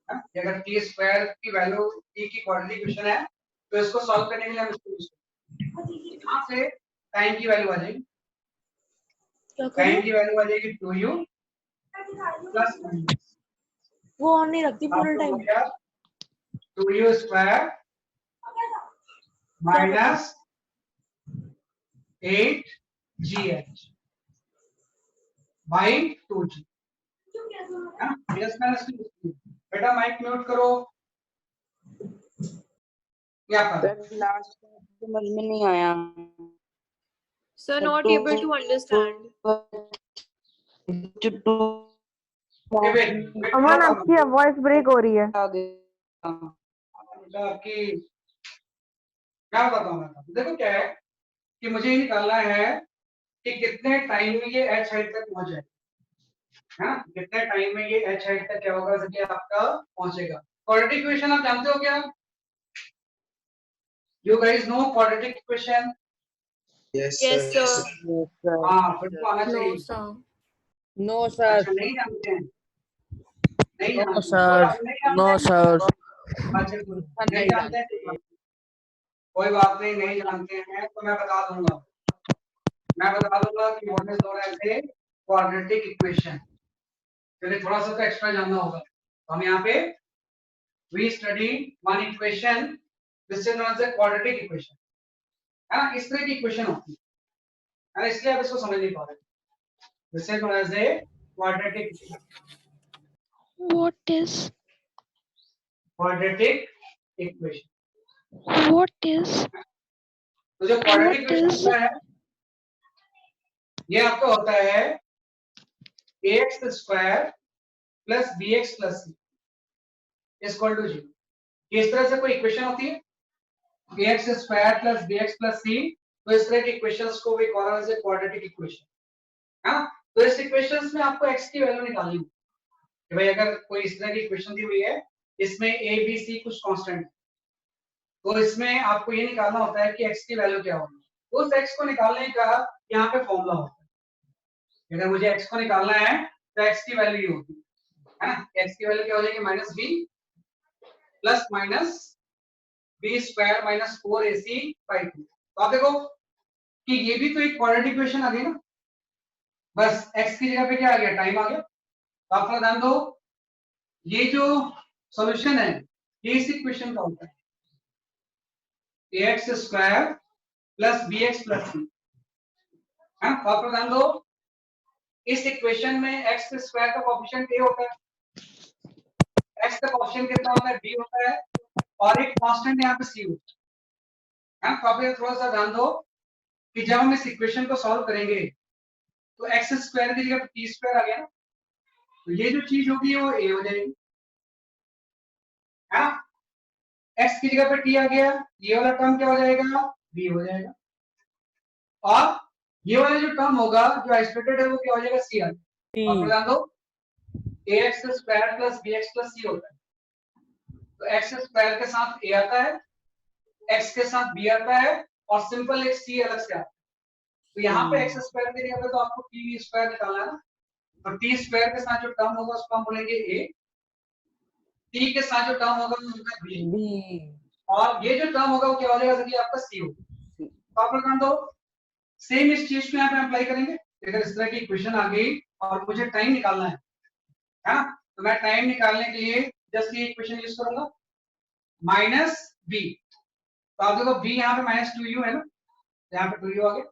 अगर टी स्क्वायर की वैल्यू टी की क्वाड्रेटिक इक्वेशन है तो इसको सॉल्व करने के लिए हम इसको यूज करेंगे। यहां से टाइम की वैल्यू आ जाएगी, टाइम की वैल्यू आ जाएगी 2u प्लस माइनस वो ऑन नहीं रखती पूरे time. 2u square minus 8gh by 2g। Plus minus बेटा माइक म्यूट करो। क्या कर लास्ट समझ में नहीं आया Sir, not able to understand. अमन आपकी वॉइस ब्रेक हो रही है। आपकी क्या बताता हूँ मैं, देखो क्या है कि मुझे ये निकालना है कि कितने टाइम में ये एच हाइट तक पहुंच जाए, हाँ कितने टाइम में ये एच हाइट तक क्या होगा जब ये आपका पहुंचेगा। क्वाड्रेटिक इक्वेशन आप जानते हो क्या? You guys know quadratic equation? Yes, sir. हाँ फिर तो आना चाहिए। नो अच्छा सर। नहीं जानते हैं, नहीं नो जानते सर। हैं? No sir. अच्छा नहीं जानते हैं, कोई बात नहीं, नहीं जानते हैं तो मैं बता दूंगा कि what is known as a quadratic equation. चलिए थोड़ा सा तो एक्स्ट्रा जानना होगा। तो हम यहाँ पे we study one equation this is known as a quadratic equation, है ना, इस तरह की इक्वेशन होती है, इसलिए आप इसको समझ नहीं पा रहे। This is known as a quadratic equation. What is quadratic equation तो जो क्वाड्रेटिक इक्वेशन होता है ये आपका होता है ax square plus bx plus c equal to 0। इस तरह से कोई इक्वेशन होती है ax square plus bx plus c, तो इस तरह की इक्वेशंस को we call as a quadratic equation, हाँ। तो इस इक्वेशंस में आपको x की वैल्यू निकालनी है कि भाई अगर कोई इस तरह की इक्वेशन दी हुई है, इसमें a b c कुछ कांस्टेंट, तो इसमें आपको ये निकालना होता है कि x की वैल्यू क्या होगी। तो उस x को निकालने का यहाँ पे फॉर्मूला होता है। अगर मुझे x को निकालना है तो x की वैल्यू ये होती है ना, x की वैल्यू क्या हो जाएगी minus b plus minus b square minus 4ac by 2। तो आप देखो कि ये भी तो एक क्वाड्रेटिक इक्वेशन आ गई ना, बस x की जगह पे क्या आ गया, टाइम आ गया। तो आप ध्यान दो, ये जो सॉल्यूशन है ये इस इक्वेशन का होता है ax square plus bx plus c, हाँ। तो आप ध्यान दो इस इक्वेशन में x स्क्वायर का कोएफिशिएंट a होता है, x का कोएफिशिएंट कितना होता है b होता है, और एक कांस्टेंट यहाँ पे c होता है, तो आप थोड़ा सा ध्यान दो कि जब हम इस इक्वेशन को सॉल्व करेंगे तो x स्क्वायर की जगह t स्क्वायर आ गया ना, तो ये जो चीज होगी वो a हो जाएगी, हाँ। x की जगह पे t आ गया, ये वाला टर्म क्या हो जाएगा, b हो जाएगा, और ये वाला जो टर्म होगा जो आइसोलेटेड है वो क्या हो जाएगा, c आ जाएगा। और ध्यान दो ax square plus bx plus c होता है, तो x स्क्वायर के साथ a आता है, x के साथ b आता है, और सिंपल एक c अलग से आता है। तो यहाँ पे x स्क्वायर के जगह पे तो आपको t स्क्वायर निकालना है ना, तो t स्क्वायर के साथ जो टर्म होगा उसको हम बोलेंगे a, t के साथ जो टर्म होगा वो होगा b, और ये जो टर्म होगा वो क्या हो जाएगा, देखिए आपका c होगा। तो आप ध्यान दो सेम इस चीज को यहाँ पे अप्लाई करेंगे। अगर इस तरह की इक्वेशन आ गई और मुझे टाइम निकालना है ना, तो मैं टाइम निकालने के लिए जस्ट ये इक्वेशन यूज करूंगा माइनस बी। तो आप देखो बी यहाँ पे माइनस 2u है ना, यहाँ पे 2u आ गया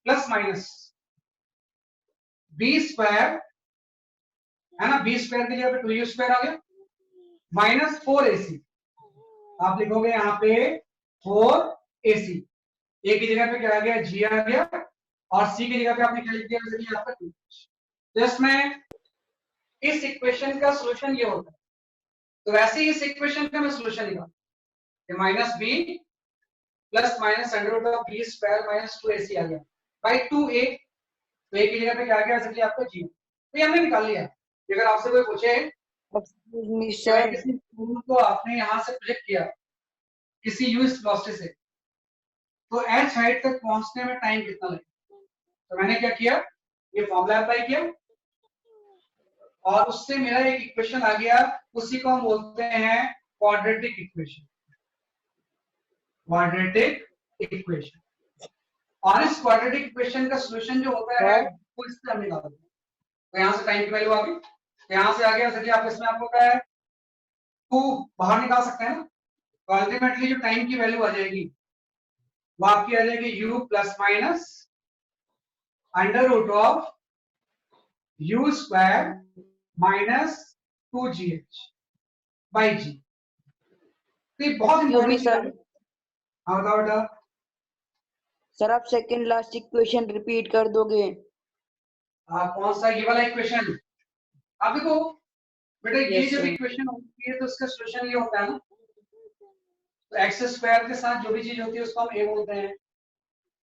प्लस माइनस बी स्क्वायर है ना, बी स्क्वायर के जगह पे 2u स्क्वायर आ गया माइनस 4ac। आप लिखोगे यहाँ पे 4ac, ए की जगह पे क्या आ गया g आ गया और c की जगह पे आपने क्या लिख दिया जैसे आपका 2। तो इसमें इस इक्वेशन का सॉल्यूशन ये होता है। तो वैसे ही इस इक्वेशन का मैं सॉल्यूशन निकाल minus b plus minus under root of b square minus 2ac आ गया बाई 2a। तो a की जगह पे क्या आ गया जैसे आपका g। तो ये हमने निकाल लिया। अगर आपसे कोई पूछे एक्सक्यूज मी कि सर, किसी टूल को आपने यहाँ से प्रोजेक्ट किया किसी यूएस वेलोसिटी से, तो एच हाइट तक पहुंचने में टाइम कितना लगेगा। तो मैंने क्या किया, ये फॉर्मूला अप्लाई किया और उससे मेरा एक इक्वेशन आ गया, उसी को हम बोलते हैं क्वाड्रेटिक इक्वेशन। Quadratic equation. और इस क्वाड्रेटिक इक्वेशन का सॉल्यूशन जो होता है वो इस तरह निकालते हैं। तो यहाँ से टाइम की वैल्यू आ गई, यहाँ से आ गया जैसे आप इसमें आपको क्या है 2 बाहर निकाल सकते हैं ना। तो अल्टीमेटली जो टाइम की वैल्यू आ जाएगी वो आपकी आ जाएगी u plus minus under root of u square minus 2gh by g। तो ये बहुत इंपॉर्टेंट चीज है। हाँ बताओ बेटा। सर आप सेकंड लास्ट इक्वेशन रिपीट कर दोगे? कौन सा ये वाला इक्वेशन? आप देखो बेटा ये Yes, जब sir. इक्वेशन होती है तो उसका सॉल्यूशन ये होता है ना, तो एक्स स्क्वायर के साथ जो भी चीज होती है उसको हम a बोलते हैं,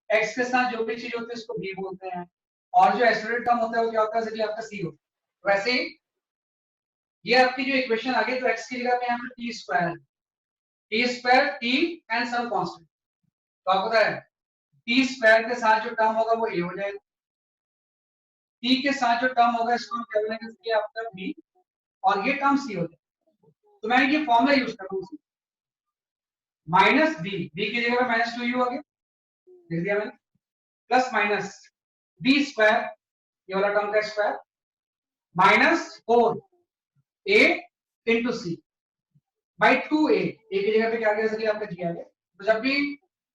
एक्स के साथ जो भी चीज होती है उसको b बोलते हैं, और जो एक्सेलरेट टर्म होता है वो क्या होता है जैसे आपका c होता है। वैसे ही ये आपकी जो इक्वेशन आ गई, तो x की जगह पे यहाँ पे t square t and some constant. तो आपको पता है t स्क्वायर के साथ जो टर्म होगा वो a हो जाएगा, t के साथ जो टर्म होगा इसको हम क्या बोलेंगे कि आपका b, और ये टर्म c हो जाएगा। तो मैं ये फॉर्मूला यूज कर रहा हूँ माइनस b, b की जगह पे माइनस 2u आ गया लिख दिया मैंने, प्लस माइनस b स्क्वायर ये वाला टर्म का square minus 4a into c by 2a। a की जगह पे क्या आ गया जैसे आपका g आ गया। तो जब भी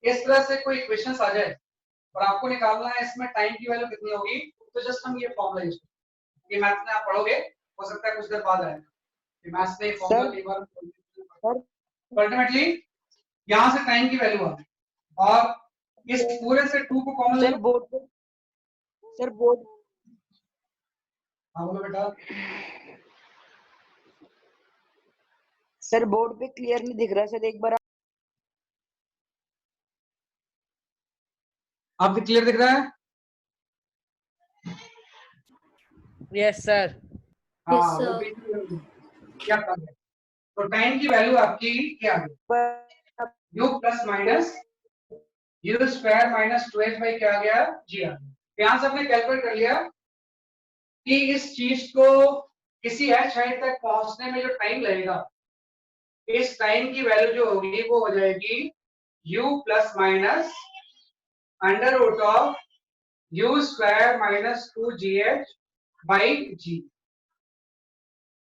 इस तरह से कोई इक्वेशंस आ जाए और आपको निकालना है इसमें टाइम की वैल्यू कितनी होगी, तो जस्ट हम ये फॉर्मूला यूज करेंगे। ये मैथ में आप पढ़ोगे, हो सकता है कुछ देर बाद आएगा ये मैथ्स में फॉर्मूला एक बार अल्टीमेटली यहां से टाइम की वैल्यू आ गई और इस पूरे से 2 को कॉमन ले सर लो। बोर्ड पे, सर बोर्ड, हाँ बोलो बेटा। सर बोर्ड पे क्लियर नहीं दिख रहा सर, एक बार आपको क्लियर दिख रहा है? Yes, sir. हाँ Yes, वो sir. भी क्या कर रहे हैं। तो टाइम की वैल्यू आपकी क्या है, u plus minus u square minus 2h by क्या आ गया g आ गया। यहां से आपने कैलकुलेट कर लिया कि इस चीज को किसी h हाइट तक पहुंचने में जो टाइम लगेगा, इस टाइम की वैल्यू जो होगी वो हो जाएगी u plus minus under root of u square minus 2gh by g।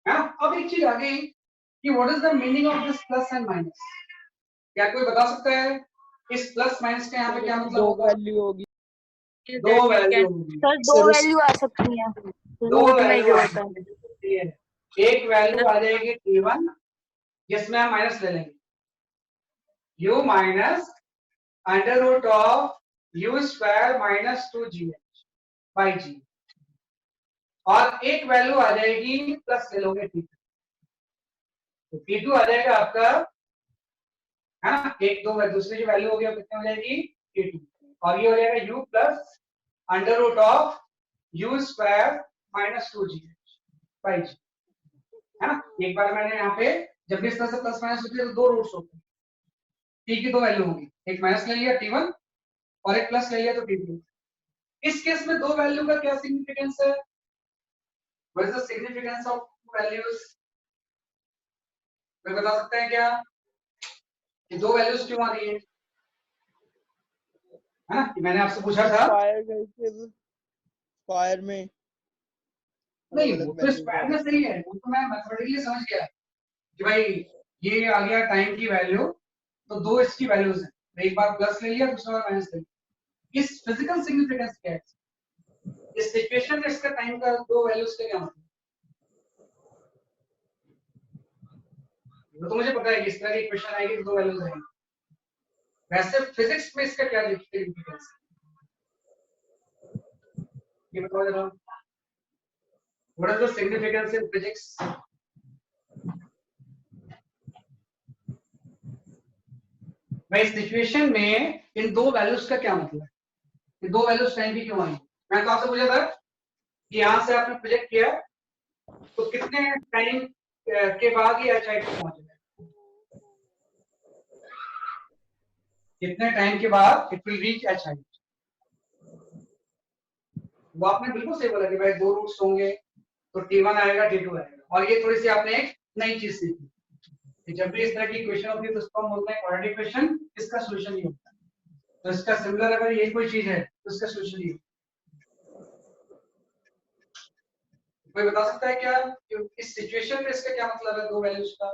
अब एक चीज आ गई कि what is the meaning of this plus and minus. क्या कोई बता सकता है इस प्लस माइनस का यहाँ पे क्या मतलब होगा? वैल्यू होगी। दो वैल्यू होगी। सर दो वैल्यू आ सकती हैं दो रूट में वैल्यू जो आ होता है। सकती है। एक वैल्यू आ जाएगी t1 जिसमें हम माइनस ले लेंगे u minus under root of u square minus 2gh by g, और एक वैल्यू आ जाएगी प्लस ले लोगे t2। तो t2 आ जाएगा आपका है ना, एक दो दूसरी जो वैल्यू होगी वो कितनी हो जाएगी t2, और ये हो जाएगा u plus under root of u square minus 2gh by g, है ना। एक बार मैंने यहाँ पे जब भी इस तरह से प्लस माइनस होती है तो दो रूट्स होते हैं, t की दो वैल्यू होगी, एक माइनस ले लिया t1 और एक प्लस ले लिया तो t2। इस केस में दो वैल्यू का क्या सिग्निफिकेंस है, what is the significance of to values? कोई बता सकते हैं क्या ये दो वैल्यूज क्यों आ रही है ना? कि मैंने आपसे पूछा था फायर में नहीं अलग वो अलग तो वैल्यूज स्क्वायर में सही है, वो तो मैं मैथमेटिकली समझ गया कि भाई ये आ गया टाइम की वैल्यू, तो दो इसकी वैल्यूज हैं, एक बार प्लस ले लिया, दूसरा बार माइनस ले लिया। इस फिजिकल सिग्निफिकेंस क्या है, इस सिचुएशन में इसका टाइम का दो वैल्यूज का क्या मतलब? वो तो मुझे पता है कि इस तरह की इक्वेशन आएगी तो दो वैल्यूज आएंगी, वैसे फिजिक्स में इसका क्या सिग्निफिकेंस है ये बताओ जरा। What is the significance in physics? भाई सिचुएशन में इन दो वैल्यूज का क्या मतलब है, ये दो वैल्यूज टाइम की क्यों आई? मैं तो आपसे पूछा था कि यहां से आपने प्रोजेक्ट किया तो कितने टाइम के बाद ये एच आई तक पहुंचेगा, कितने टाइम के बाद it will reach H I. वो आपने बिल्कुल सही बोला कि भाई दो रूट्स होंगे तो T1 आएगा T2 आएगा, और ये थोड़ी सी आपने एक नई चीज सीखी कि जब भी इस तरह की इक्वेशन होती है तो उसको हम बोलते हैं क्वाड्रेटिक इक्वेशन, इसका सॉल्यूशन ये होता है। तो इसका सिमिलर अगर ये कोई चीज है तो इसका सॉल्यूशन ये होता है। कोई बता सकता है क्या कि इस सिचुएशन में इसका क्या मतलब है दो वैल्यूज का?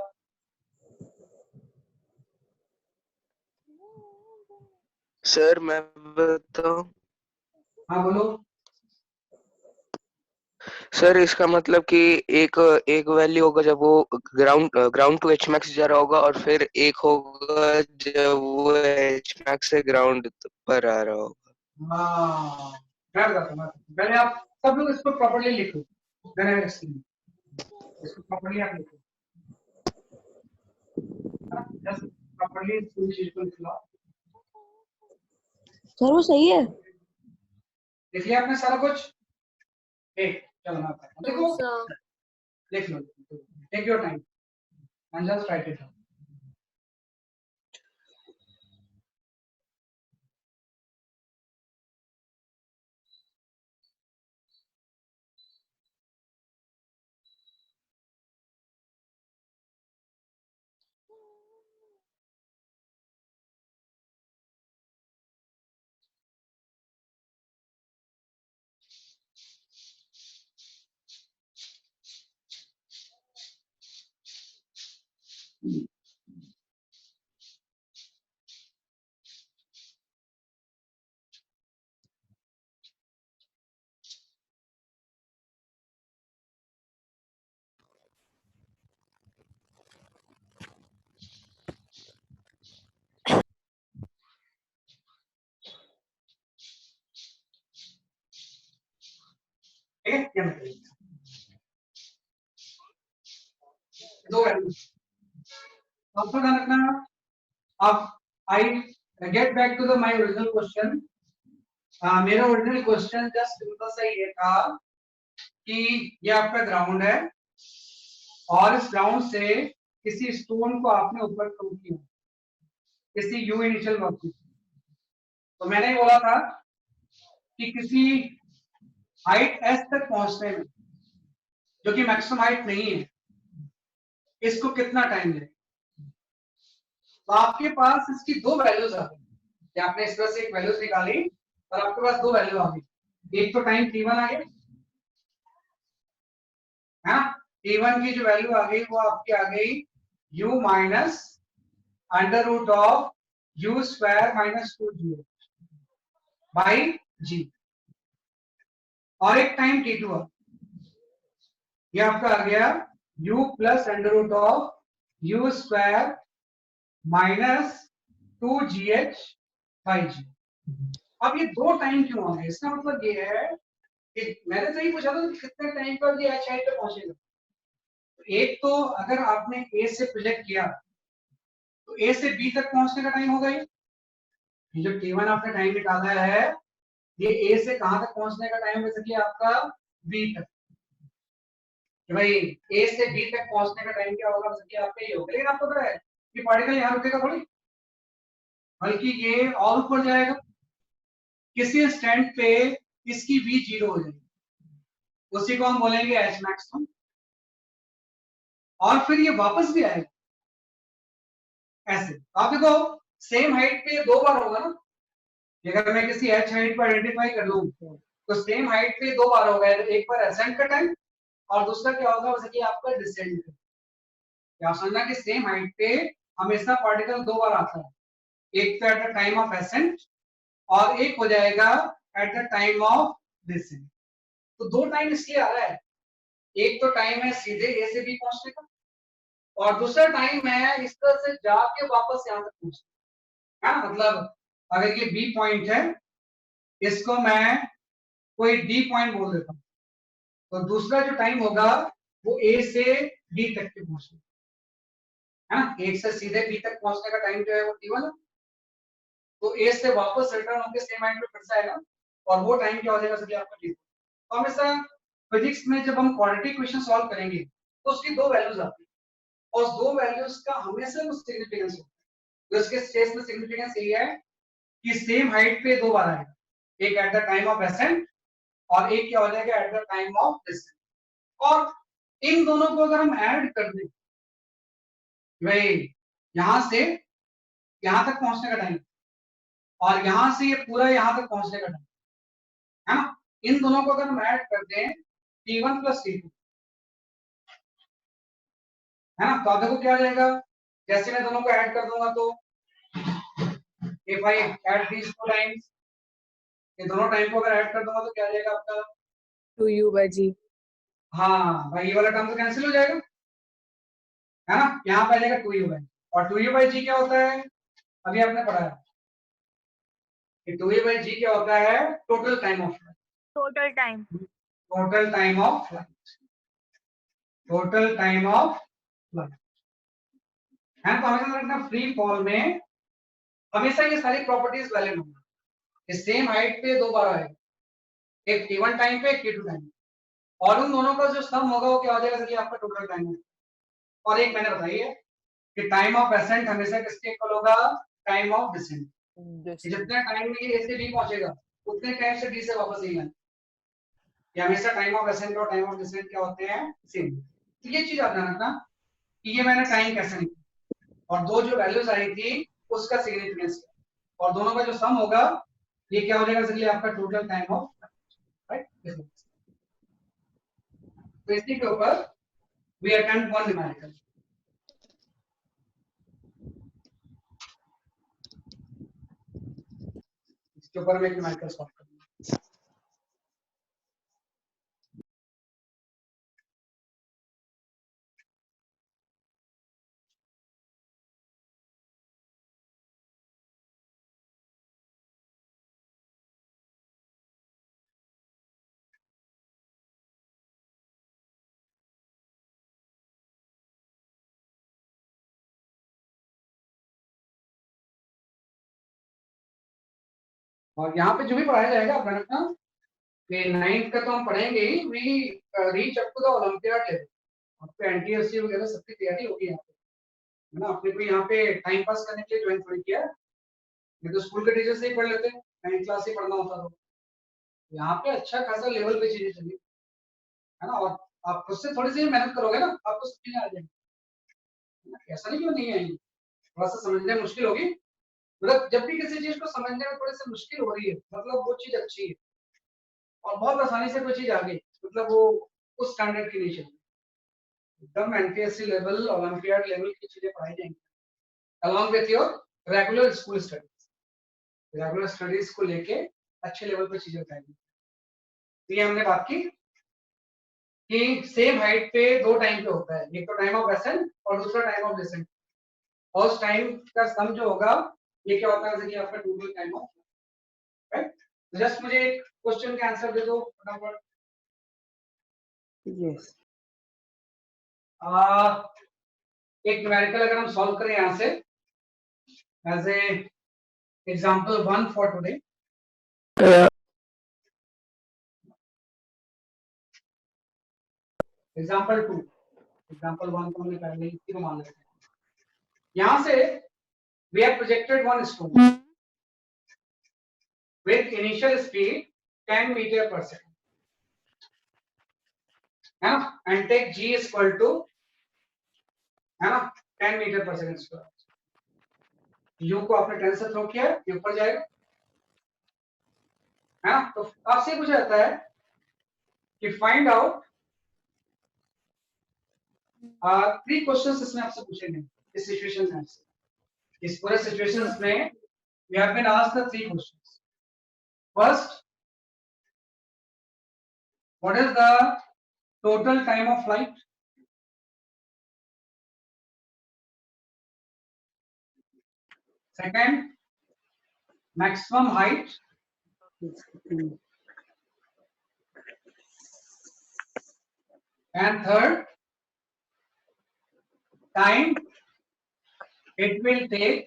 सर मैं बताऊं? हाँ बोलो। सर इसका मतलब कि एक एक वैल्यू होगा जब वो ग्राउंड टू एच मैक्स जा रहा होगा, और फिर एक होगा जब वो एच मैक्स से ग्राउंड पर आ रहा होगा। हाँ मैं बताता हूँ, पहले आप सब लोग इसको प्रॉपर्ली लिखो, मैंने एक्सप्लेन इसको प्रॉपर्ली आप लिखो, जस्ट प्रॉपर्ली पूरी चीज को लिख लो। सर वो सही है। लिख लिया आपने सारा कुछ? एक चलो मैं आता हूँ, देखो लिख लो, take your time and just write it down. ठीक है, क्या मतलब दो वैल्यूज अब तो ध्यान रखना। अब I get back to the my original question. मेरा ओरिजिनल क्वेश्चन जस्ट सिंपल सा ये था कि ये आपका ग्राउंड है और इस ग्राउंड से किसी स्टोन को आपने ऊपर थ्रो किया किसी यू इनिशियल वैल्यू, तो मैंने ही बोला था कि किसी हाइट एस तक पहुंचने में जो कि मैक्सिमम हाइट नहीं है, इसको कितना टाइम लगेगा? तो आपके पास इसकी दो वैल्यूज आ गई, आपने इस तरह से एक वैल्यूज निकाली और आपके पास दो वैल्यू आ गई। एक तो टाइम T1 आ गया, हाँ T1 की जो वैल्यू आ गई वो आपकी आ गई u minus under root of u square minus 2g by g, और एक टाइम T2 आ, ये आपका आ गया u plus under root of u square minus 2gh by g। अब ये दो टाइम क्यों आ गए? इसका मतलब ये है कि मैंने तो ये पूछा था कि कितने टाइम पर ये एच हाइट पे पहुंचेगा। तो एक तो अगर आपने ए से प्रोजेक्ट किया तो ए से बी तक पहुंचने का टाइम होगा, ये जो T1 आपने टाइम निकाला है ये ए से कहां तक पहुंचने का टाइम बेसिकली आपका बी तक, कि भाई ए से बी तक पहुंचने का टाइम क्या होगा बेसिकली आपका ये होगा। लेकिन आपको पता है कि पार्टिकल यहाँ रुकेगा थोड़ी, बल्कि ये और ऊपर जाएगा, किसी स्टैंड पे इसकी v 0 हो जाएगी, उसी को हम बोलेंगे एच मैक्सिमम, और फिर ये वापस भी आएगा ऐसे। आप देखो सेम हाइट पे दो बार होगा ना, अगर मैं किसी एच हाइट पर आइडेंटिफाई कर लूं तो सेम हाइट पे दो बार होगा, एक बार एसेंट का टाइम और दूसरा क्या होगा जैसे कि आपका डिसेंट। क्या समझना कि सेम हाइट पे हमेशा पार्टिकल दो बार आता है, एक तो at the time of ascent और एक हो जाएगा at the time of descent. तो दो टाइम इसलिए आ रहा है, एक तो टाइम है सीधे ए से बी पहुंचने का और दूसरा टाइम है इस तरह से जाके वापस यहाँ तक पहुंचने का। मतलब अगर ये बी पॉइंट है, इसको मैं कोई डी पॉइंट बोल देता हूँ, तो दूसरा जो टाइम होगा वो ए से बी तक के पहुंचने है ना। एक से सीधे बी तक पहुंचने का टाइम जो है वो t1 है, तो ए से वापस रिटर्न होकर सेम हाइट पे फिर से आएगा और वो टाइम क्या हो जाएगा सभी आपका t2। तो हमेशा फिजिक्स में जब हम क्वाड्रेटिक इक्वेशन सॉल्व करेंगे तो उसकी दो वैल्यूज आती है और दो वैल्यूज का हमेशा कुछ सिग्निफिकेंस होता है। तो इसके केस में सिग्निफिकेंस ये है कि सेम हाइट पे दो बार आएगा, एक at the time of ascent और एक क्या हो जाएगा at the time of descent. और इन दोनों को अगर हम ऐड कर दें, भाई यहां से यहां तक पहुंचने का टाइम और यहां से ये पूरा यहां तक पहुंचने का टाइम है ना, इन दोनों को अगर हम ऐड कर दें t1 प्लस t2 है ना, तो आप देखो क्या आ जाएगा। जैसे मैं दोनों को ऐड कर दूंगा तो if I add these two times, ये दोनों टाइम को अगर ऐड कर दूंगा तो क्या आ जाएगा आपका 2u by g। हाँ भाई ये वाला टर्म तो कैंसिल हो जाएगा है ना, यहाँ पे आ जाएगा 2u by और 2u by g क्या होता है अभी आपने पढ़ा है कि 2u by g क्या होता है total time of flight. Total time total time of flight, total time of flight है। तो हमेशा रखना फ्री फॉल में हमेशा ये सारी प्रॉपर्टीज वैलिड होंगी। सेम हाइट पे दो बार आएगा, एक t1 टाइम पे एक t2 टाइम पे और उन दोनों का जो सम होगा वो क्या हो जाएगा कि आपका टोटल टाइम है। और एक मैंने बताई है कि टाइम ऑफ एसेंट हमेशा किसके इक्वल होगा टाइम ऑफ डिसेंट। जितने टाइम में ये ए से बी पहुंचेगा उतने टाइम से डी से वापस नहीं आना। ये हमेशा टाइम ऑफ एसेंट और टाइम ऑफ डिसेंट क्या होते हैं सेम। तो ये चीज आप ध्यान रखना कि ये मैंने टाइम कैसे निकाला और दो जो वैल्यूज आई थी उसका सिग्निफिकेंस क्या और दोनों का जो सम होगा ये क्या हो जाएगा इसलिए आपका टोटल टाइम ऑफ राइट। तो इसी के ऊपर वी अटेम्प्ट वन न्यूमेरिकल। इसके ऊपर हम एक न्यूमेरिकल सॉल्व करेंगे। और यहाँ पे जो भी पढ़ाया जाएगा आप रखना कि 9th का तो हम पढ़ेंगे ही, we reach up to the Olympiad level. आपको एनटीएससी वगैरह सबकी तैयारी होगी यहाँ पे है ना। आपने कोई यहाँ पे टाइम पास करने के लिए ज्वाइन थोड़ी किया है, ये तो स्कूल के टीचर से ही पढ़ लेते हैं, 9th क्लास से पढ़ना होता तो यहाँ पे अच्छा खासा लेवल पे चीजें चली है ना। और आप खुद से थोड़ी सी मेहनत करोगे ना आपको सब चीजें आ जाएंगी। ऐसा नहीं कि वो नहीं आएंगी, थोड़ा सा समझने में मुश्किल होगी। मतलब जब भी किसी चीज को समझने में थोड़ी सी मुश्किल हो रही है मतलब वो चीज अच्छी है और बहुत आसानी से कोई चीज आ गई मतलब वो उस स्टैंडर्ड की नहीं चलेगी। एकदम एनटीएससी लेवल ओलंपियाड लेवल की चीजें पढ़ाई जाएंगी along with your regular school studies. Regular studies को लेके अच्छे लेवल पर चीजें बताएंगे। तो ये हमने बात की कि सेम हाइट पे दो टाइम पे होता है, एक तो टाइम ऑफ एसेंट और दूसरा टाइम ऑफ डिसेंट और उस टाइम का सम जो होगा ये क्या होता है जैसे कि आपका total time of right. Just मुझे एक क्वेश्चन का आंसर दे दो फटाफट। Yes. एक न्यूमेरिकल अगर हम सॉल्व करें यहाँ से as a example 1 for today. Example 2, example 1 को हमने पहले ही को मान लेते हैं। यहाँ से we have projected one stone with initial speed 10 meter per second है ना and take g is equal to है ना 10 metre per second square. u को आपने 10 से थ्रो किया ये ऊपर जाएगा है ना। तो आपसे पूछा जाता है कि फाइंड आउट 3 क्वेश्चंस इसमें आपसे पूछेंगे इस सिचुएशन में आपसे। इस पूरे सिचुएशंस में we have been asked the 3 questions. First, what is the total time of flight? Second, maximum height. And third, time it will take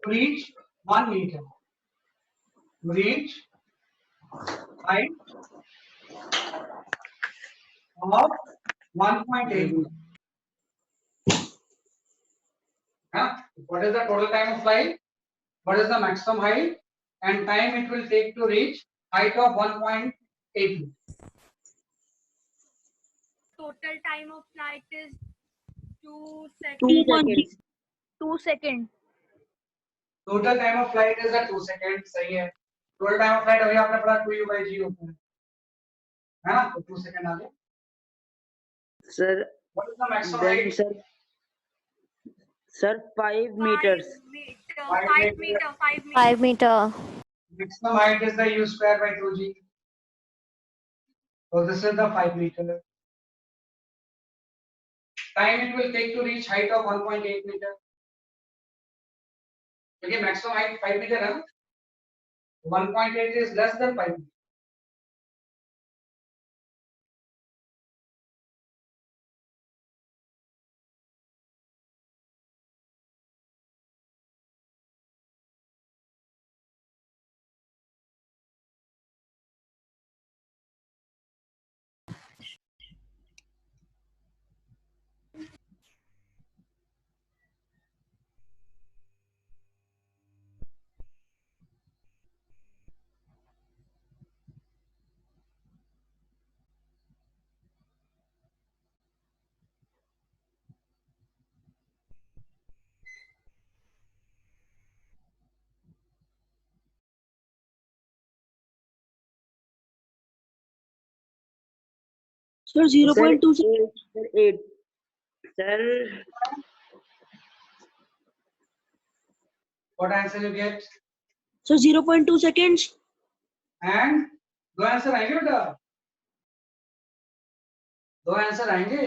to reach 1 meter. To reach height of 1.8 meter. What is the total time of flight? What is the maximum height? And time it will take to reach height of 1.8 meter. Total time of flight is 2 seconds. 2 seconds. Total time of flight is 2 seconds. सही है. Total time of flight अभी आपने पढ़ा 2u/g होता है ना, तो 2 second आ गए. Sir, What is the maximum then height? sir, 5 meters. 5 meter. 5 meter. Maximum height is the u square by 2g. So this is the 5 meter. Time it will take to reach height of 1.8 meter. Okay, maximum height 5 meter है ना? 1.8 is less than 5 meter. Sir, 0.2 8. Sir, What answer you get? sir, 0.2 seconds. And दो answer आएंगे बेटा, दो answer आएंगे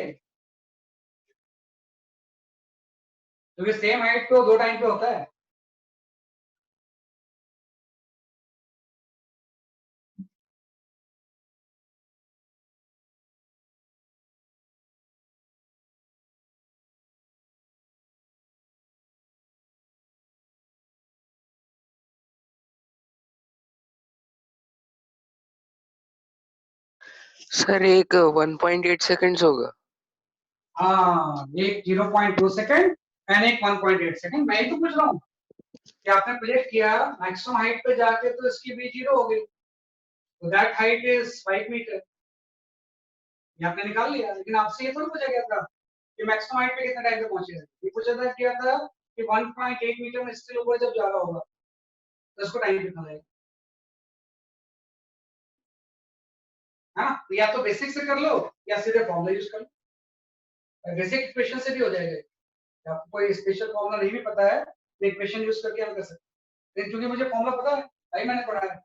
क्योंकि same height तो दो टाइम पे होता है. सर एक 1.8 सेकंड्स होगा. हाँ, एक 0.2 सेकंड एंड एक 1.8 सेकंड. मैं ही तो पूछ रहा हूँ कि आपने प्लेट किया मैक्सिमम हाइट पे जाके तो इसकी भी 0 हो गई, तो दैट हाइट इज 5 मीटर. ये आपने निकाल लिया. लेकिन आपसे ये थोड़ी पूछा गया था कि मैक्सिमम हाइट पे कितने टाइम पे पहुंचेगा. ये पूछा था क्या था कि 1.8 मीटर में इससे ऊपर जब जा रहा होगा तो इसको टाइम कितना लगेगा. हाँ, तो या तो बेसिक से कर लो या सीधे फॉर्मूला यूज कर लो. बेसिक इक्वेशन से भी हो जाएगा. आपको कोई स्पेशल फॉर्मूला नहीं भी पता है तो इक्वेशन यूज करके हम कर सकते हैं. लेकिन क्योंकि मुझे फॉर्मूला पता है, भाई मैंने पढ़ा है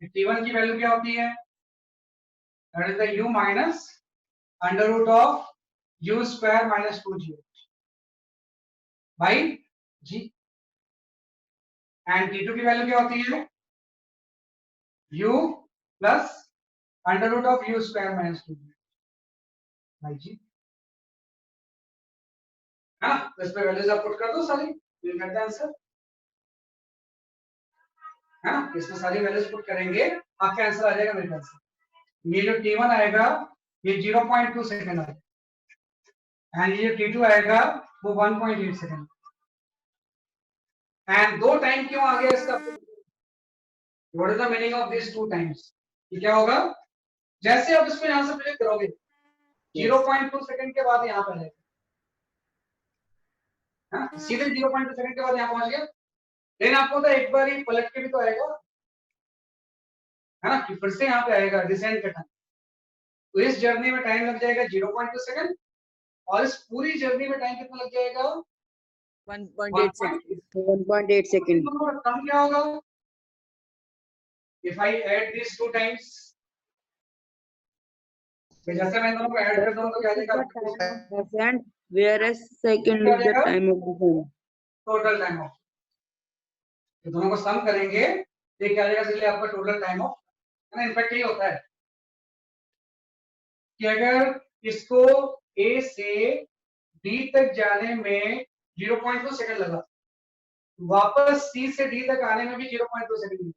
कि t1 की वैल्यू क्या होती है, that is the u minus under root of u square minus 2g by g. And t2 की वैल्यू क्या होती है, u plus under root of u square minus 2g by g. हाँ, तो इस पे वैल्यूज आप पुट कर दो सारी, you'll get the answer. हाँ, इसमें सारी वैल्यूज पुट करेंगे आपका आंसर आ जाएगा मेरे ख्याल से. ये जो t1 आएगा ये 0.2 सेकंड आएगा एंड ये t2 आएगा वो 1.8 सेकंड. एंड दो टाइम क्यों आ गया इसका, what is the meaning of this two times. ये क्या होगा, जैसे आप इसको यहां से प्लेट करोगे 0.2 सेकंड के बाद यहां पर आएगा. हाँ, सीधे 0.2 सेकंड के बाद यहां पहुंच गया. लेकिन आपको तो एक बार ही पलट के भी तो आएगा, है ना, कि फिर से यहाँ पे आएगा डिसेंड के टाइम. तो इस जर्नी में टाइम लग जाएगा 0.2 सेकंड और इस पूरी जर्नी में टाइम कितना लग जाएगा 1.8 seconds. 1.8 second. कम क्या होगा if I add these two times तो जैसे मैं दोनों को ऐड कर दूंगा तो क्या आ जाएगा Second, whereas second is the time of descent. Total time of तो दोनों को सम करेंगे ये क्या आ जाएगा इसलिए आपका टोटल टाइम ऑफ है ना इनफैक्ट ये होता है कि अगर इसको A से D तक जाने में 0.2 सेकंड लगा वापस C से D तक आने में भी 0.2 second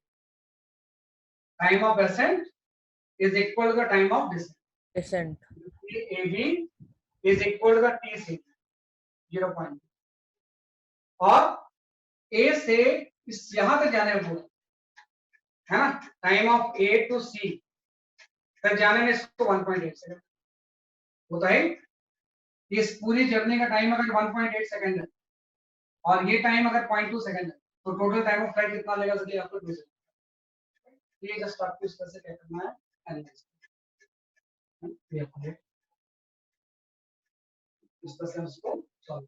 time of ascent is equal to the time of descent. AB is equal to the TC 0.2 और A से इस यहां तक जाने में पूरा है ना time of A to C तक जाने में इसको 1.8 सेकंड होता है इस पूरी जर्नी का टाइम अगर 1.8 सेकंड है और ये टाइम अगर 0.2 सेकंड है तो टोटल टाइम ऑफ फ्लाइट कितना लगेगा इसलिए आपको पूछ ये जस्ट आपको इस तरह से क्या करना है एनालाइज ये आपको इस तरह से उसको सॉल्व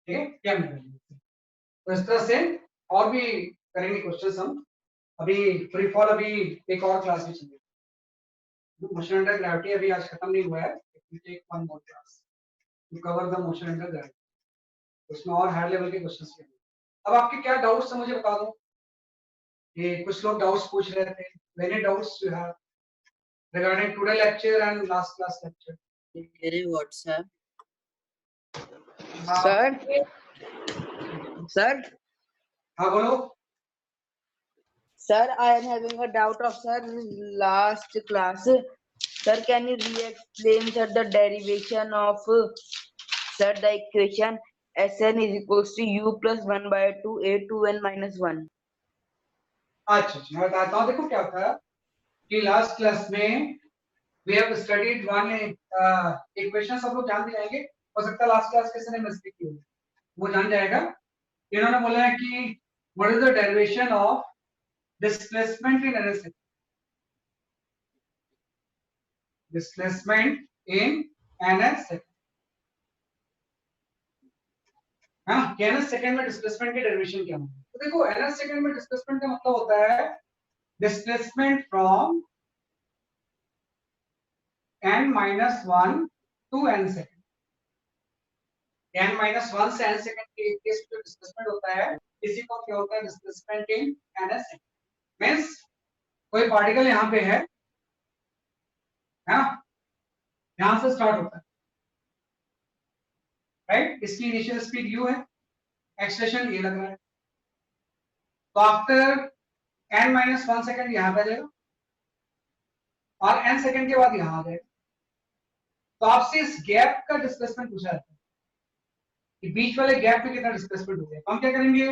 ठीक है क्या तो इस तरह से और भी करेंगे क्वेश्चंस हम अभी फ्री फॉल अभी एक और क्लास भी चलेगी मोशन अंडर ग्रेविटी अभी आज खत्म नहीं हुआ है we take one more class to cover the motion under gravity उसमें और हायर लेवल के क्वेश्चंस भी अब आपके क्या डाउट्स हैं मुझे बता दो ये कुछ लोग डाउट्स पूछ रहे थे many doubts you have regarding today lecture and last class lecture मेरे व्हाट्सएप Sir, हाँ बोलो sir, I am having a doubt of sir last class. Sir, can you re-explain sir the derivation of sir the equation Sn is equals to u plus 1 by 2 a2n minus 1. अच्छा मैं बताता हूँ देखो क्या था कि लास्ट क्लास में we have studied one equation सब लोग जान भी जाएंगे हो सकता है लास्ट क्लास किसी ने मिस्टेक की हो वो जान जाएगा इन्होंने बोला है कि what is the derivation of displacement in ns second displacement in ns second हाँ ns second में डिस्प्लेसमेंट की डेरिवेशन क्या होगी तो देखो ns second में डिस्प्लेसमेंट का मतलब होता है displacement from n minus 1 to n second n minus 1 से n सेकंड के केस में डिस्प्लेसमेंट होता है इसी को क्या होता है displacement in ns second means कोई पार्टिकल यहाँ पे है ना यहाँ से स्टार्ट होता है राइट इसकी इनिशियल स्पीड u है एक्सेलरेशन ये लग रहा है तो आफ्टर n minus 1 सेकंड यहाँ पे आ जाएगा और n सेकंड के बाद यहाँ आ जाएगा तो आपसे इस गैप का डिस्प्लेसमेंट पूछा जाता है कि बीच वाले गैप में कितना डिस्प्लेसमेंट हो गया हम क्या करेंगे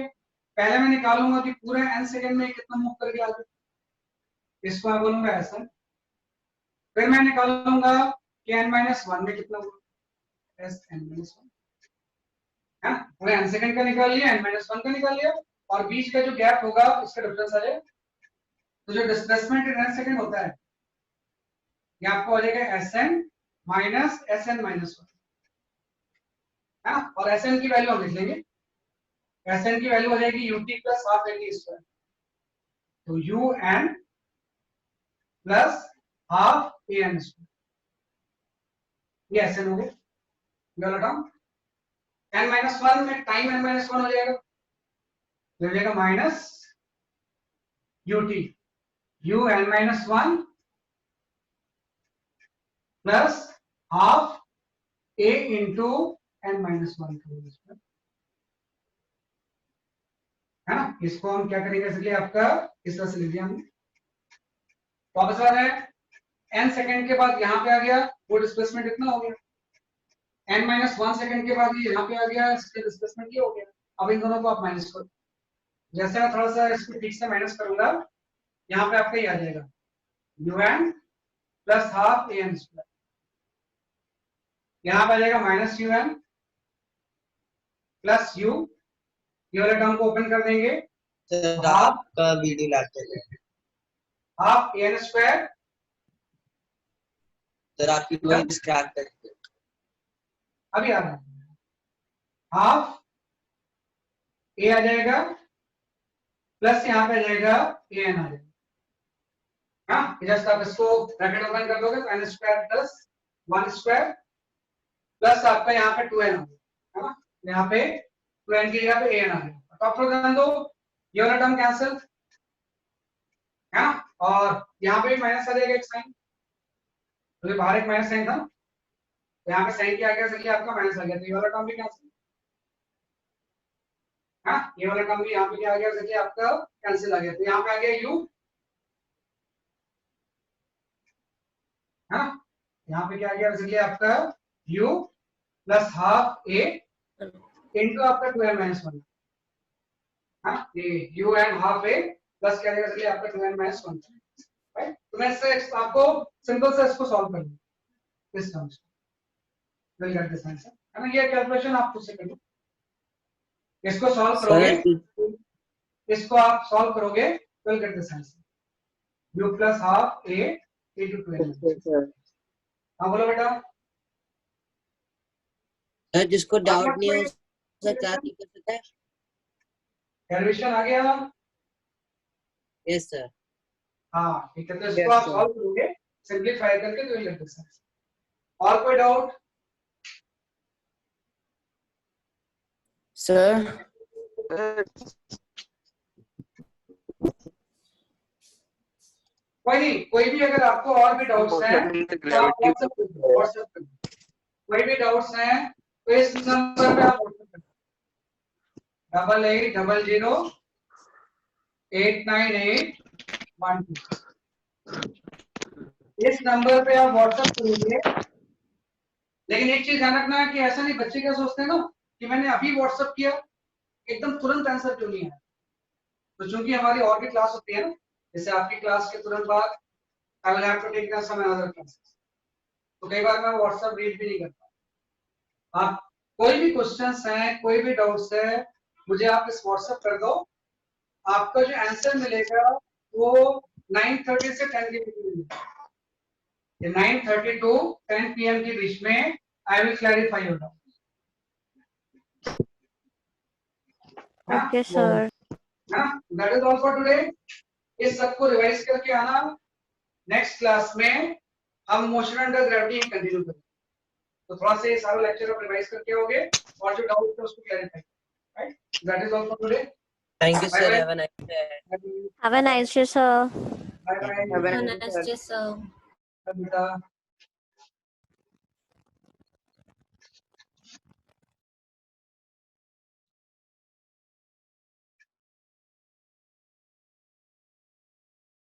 पहले मैं निकालूंगा कि पूरे n सेकंड में कितना मूव करके आ गया इसको मैं बोलूंगा ऐसा फिर मैं निकालूंगा कि n-1 में कितना हुआ n-1 है पूरे n सेकंड का निकाल लिया n-1 का निकाल लिया और बीच का जो गैप होगा उसका डिफरेंस आ जाएगा तो जो डिस्प्लेसमेंट इन n सेकंड होता है गैप को हो जाएगा sn माइनस sn-1 और Sn की वैल्यू हम लिख लेंगे Sn की वैल्यू हो जाएगी ut plus half an square तो un plus half an square ये Sn हो गया गलत n-1 में टाइम n-1 हो जाएगा तो हो जाएगा minus ut un-1 plus half a into n-1 है ना इसको हम क्या करेंगे इसलिए आपका इस तरह से लिख दिया हमने वापस आ रहा है n सेकंड के बाद यहाँ पे आ गया वो डिस्प्लेसमेंट इतना हो गया n-1 सेकंड के बाद ये यहाँ पे आ गया इसका डिस्प्लेसमेंट ये हो गया अब इन दोनों को आप माइनस करो जैसे मैं थोड़ा सा इसको ठीक से माइनस करूंगा यहाँ पे आपका ये आ जाएगा un plus half a n square, यहाँ पे आ जाएगा minus u n plus u, ये वाले टर्म को ओपन कर देंगे, सर हाफ आपका वीडियो लाते हैं half a n square, sir आपकी वही डिस्ट्रैक्ट करते हैं। अभी आ रहा है, हाफ ए आ जाएगा प्लस यहाँ पे आ जाएगा ए एन आ जाएगा, हाँ जस्ट आप इसको ब्रैकेट ओपन कर दोगे तो n square plus 1 square plus आपका यहाँ पे 2n आ गया, हाँ यहाँ पे 2n की जगह पे an आ गया, तो आप लोग ध्यान दो ये वाला टर्म कैंसिल, हाँ और यहाँ पे भी माइनस आ जाएगा एक साइन, तो बाहर एक माइनस साइन था, तो यहाँ पे साइन क्या आ गया, इसलिए आपका माइनस आ गया, तो ये वाला टर्म भी कैंसिल, हाँ ये वाला टर्म भी यहाँ पे क्या आ गया, इसलिए आपका कैंसिल आ गया, तो यहाँ पे आ गया u, हाँ यहाँ पे क्या आ गया, इसलिए आपका u plus half a into आपका 2n माइनस 1, हाँ ये u and half a plus क्या आएगा, इसलिए आपका 2n माइनस 1, राइट। तो मैं इससे आपको सिंपल से इसको सॉल्व कर लूंगा इस टर्म्स को, विल गेट दिस आंसर, है ना, ये कैलकुलेशन आप खुद से कर लो, इसको सॉल्व करोगे, इसको आप सॉल्व करोगे will get this answer, u plus half a into 2n, हाँ बोलो बेटा। सर जिसको डाउट नहीं है उसका क्या नहीं कर सकता है? डेरिवेशन आ गया, यस सर। हाँ ठीक है, तो इसको आप सॉल्व करोगे सिंपलीफाई करके तो ये लगता है। और कोई डाउट? सर कोई नहीं, कोई भी अगर आपको और भी डाउट्स हैं तो आप व्हाट्सएप कर दो, कोई भी डाउट्स हैं तो इस नंबर पे आप व्हाट्सएप कर दो 88008981, इस नंबर पे आप व्हाट्सएप करोगे। लेकिन एक चीज ध्यान रखना है कि ऐसा नहीं, बच्चे क्या सोचते हैं ना कि मैंने अभी व्हाट्सएप किया एकदम तुरंत आंसर क्यों नहीं है, तो चूंकि हमारी और भी क्लास होती है ना, जैसे आपकी क्लास के तुरंत बाद I will have to take some other classes, तो कई बार मैं व्हाट्सएप रीड भी नहीं करता। आप कोई भी क्वेश्चंस हैं, कोई भी डाउट्स है, मुझे आप इस व्हाट्सएप कर दो, आपका जो आंसर मिलेगा वो 9:30 से 10 के बीच में मिलेगा, 9:30 to 10 PM के बीच में I will clarify your doubt. Okay, sir. That is all for today. इस सबको रिवाइज करके आना, नेक्स्ट क्लास में हम मोशन अंडर ग्रेविटी कंटिन्यू करेंगे, तो थोड़ा सा ये सारा लेक्चर आप रिवाइज करके आओगे और जो डाउट है उसको clarify, right. That is all for today. Thank you sir, have a nice day. Have a nice day, sir. Bye bye, Have a nice day, sir. बेटा।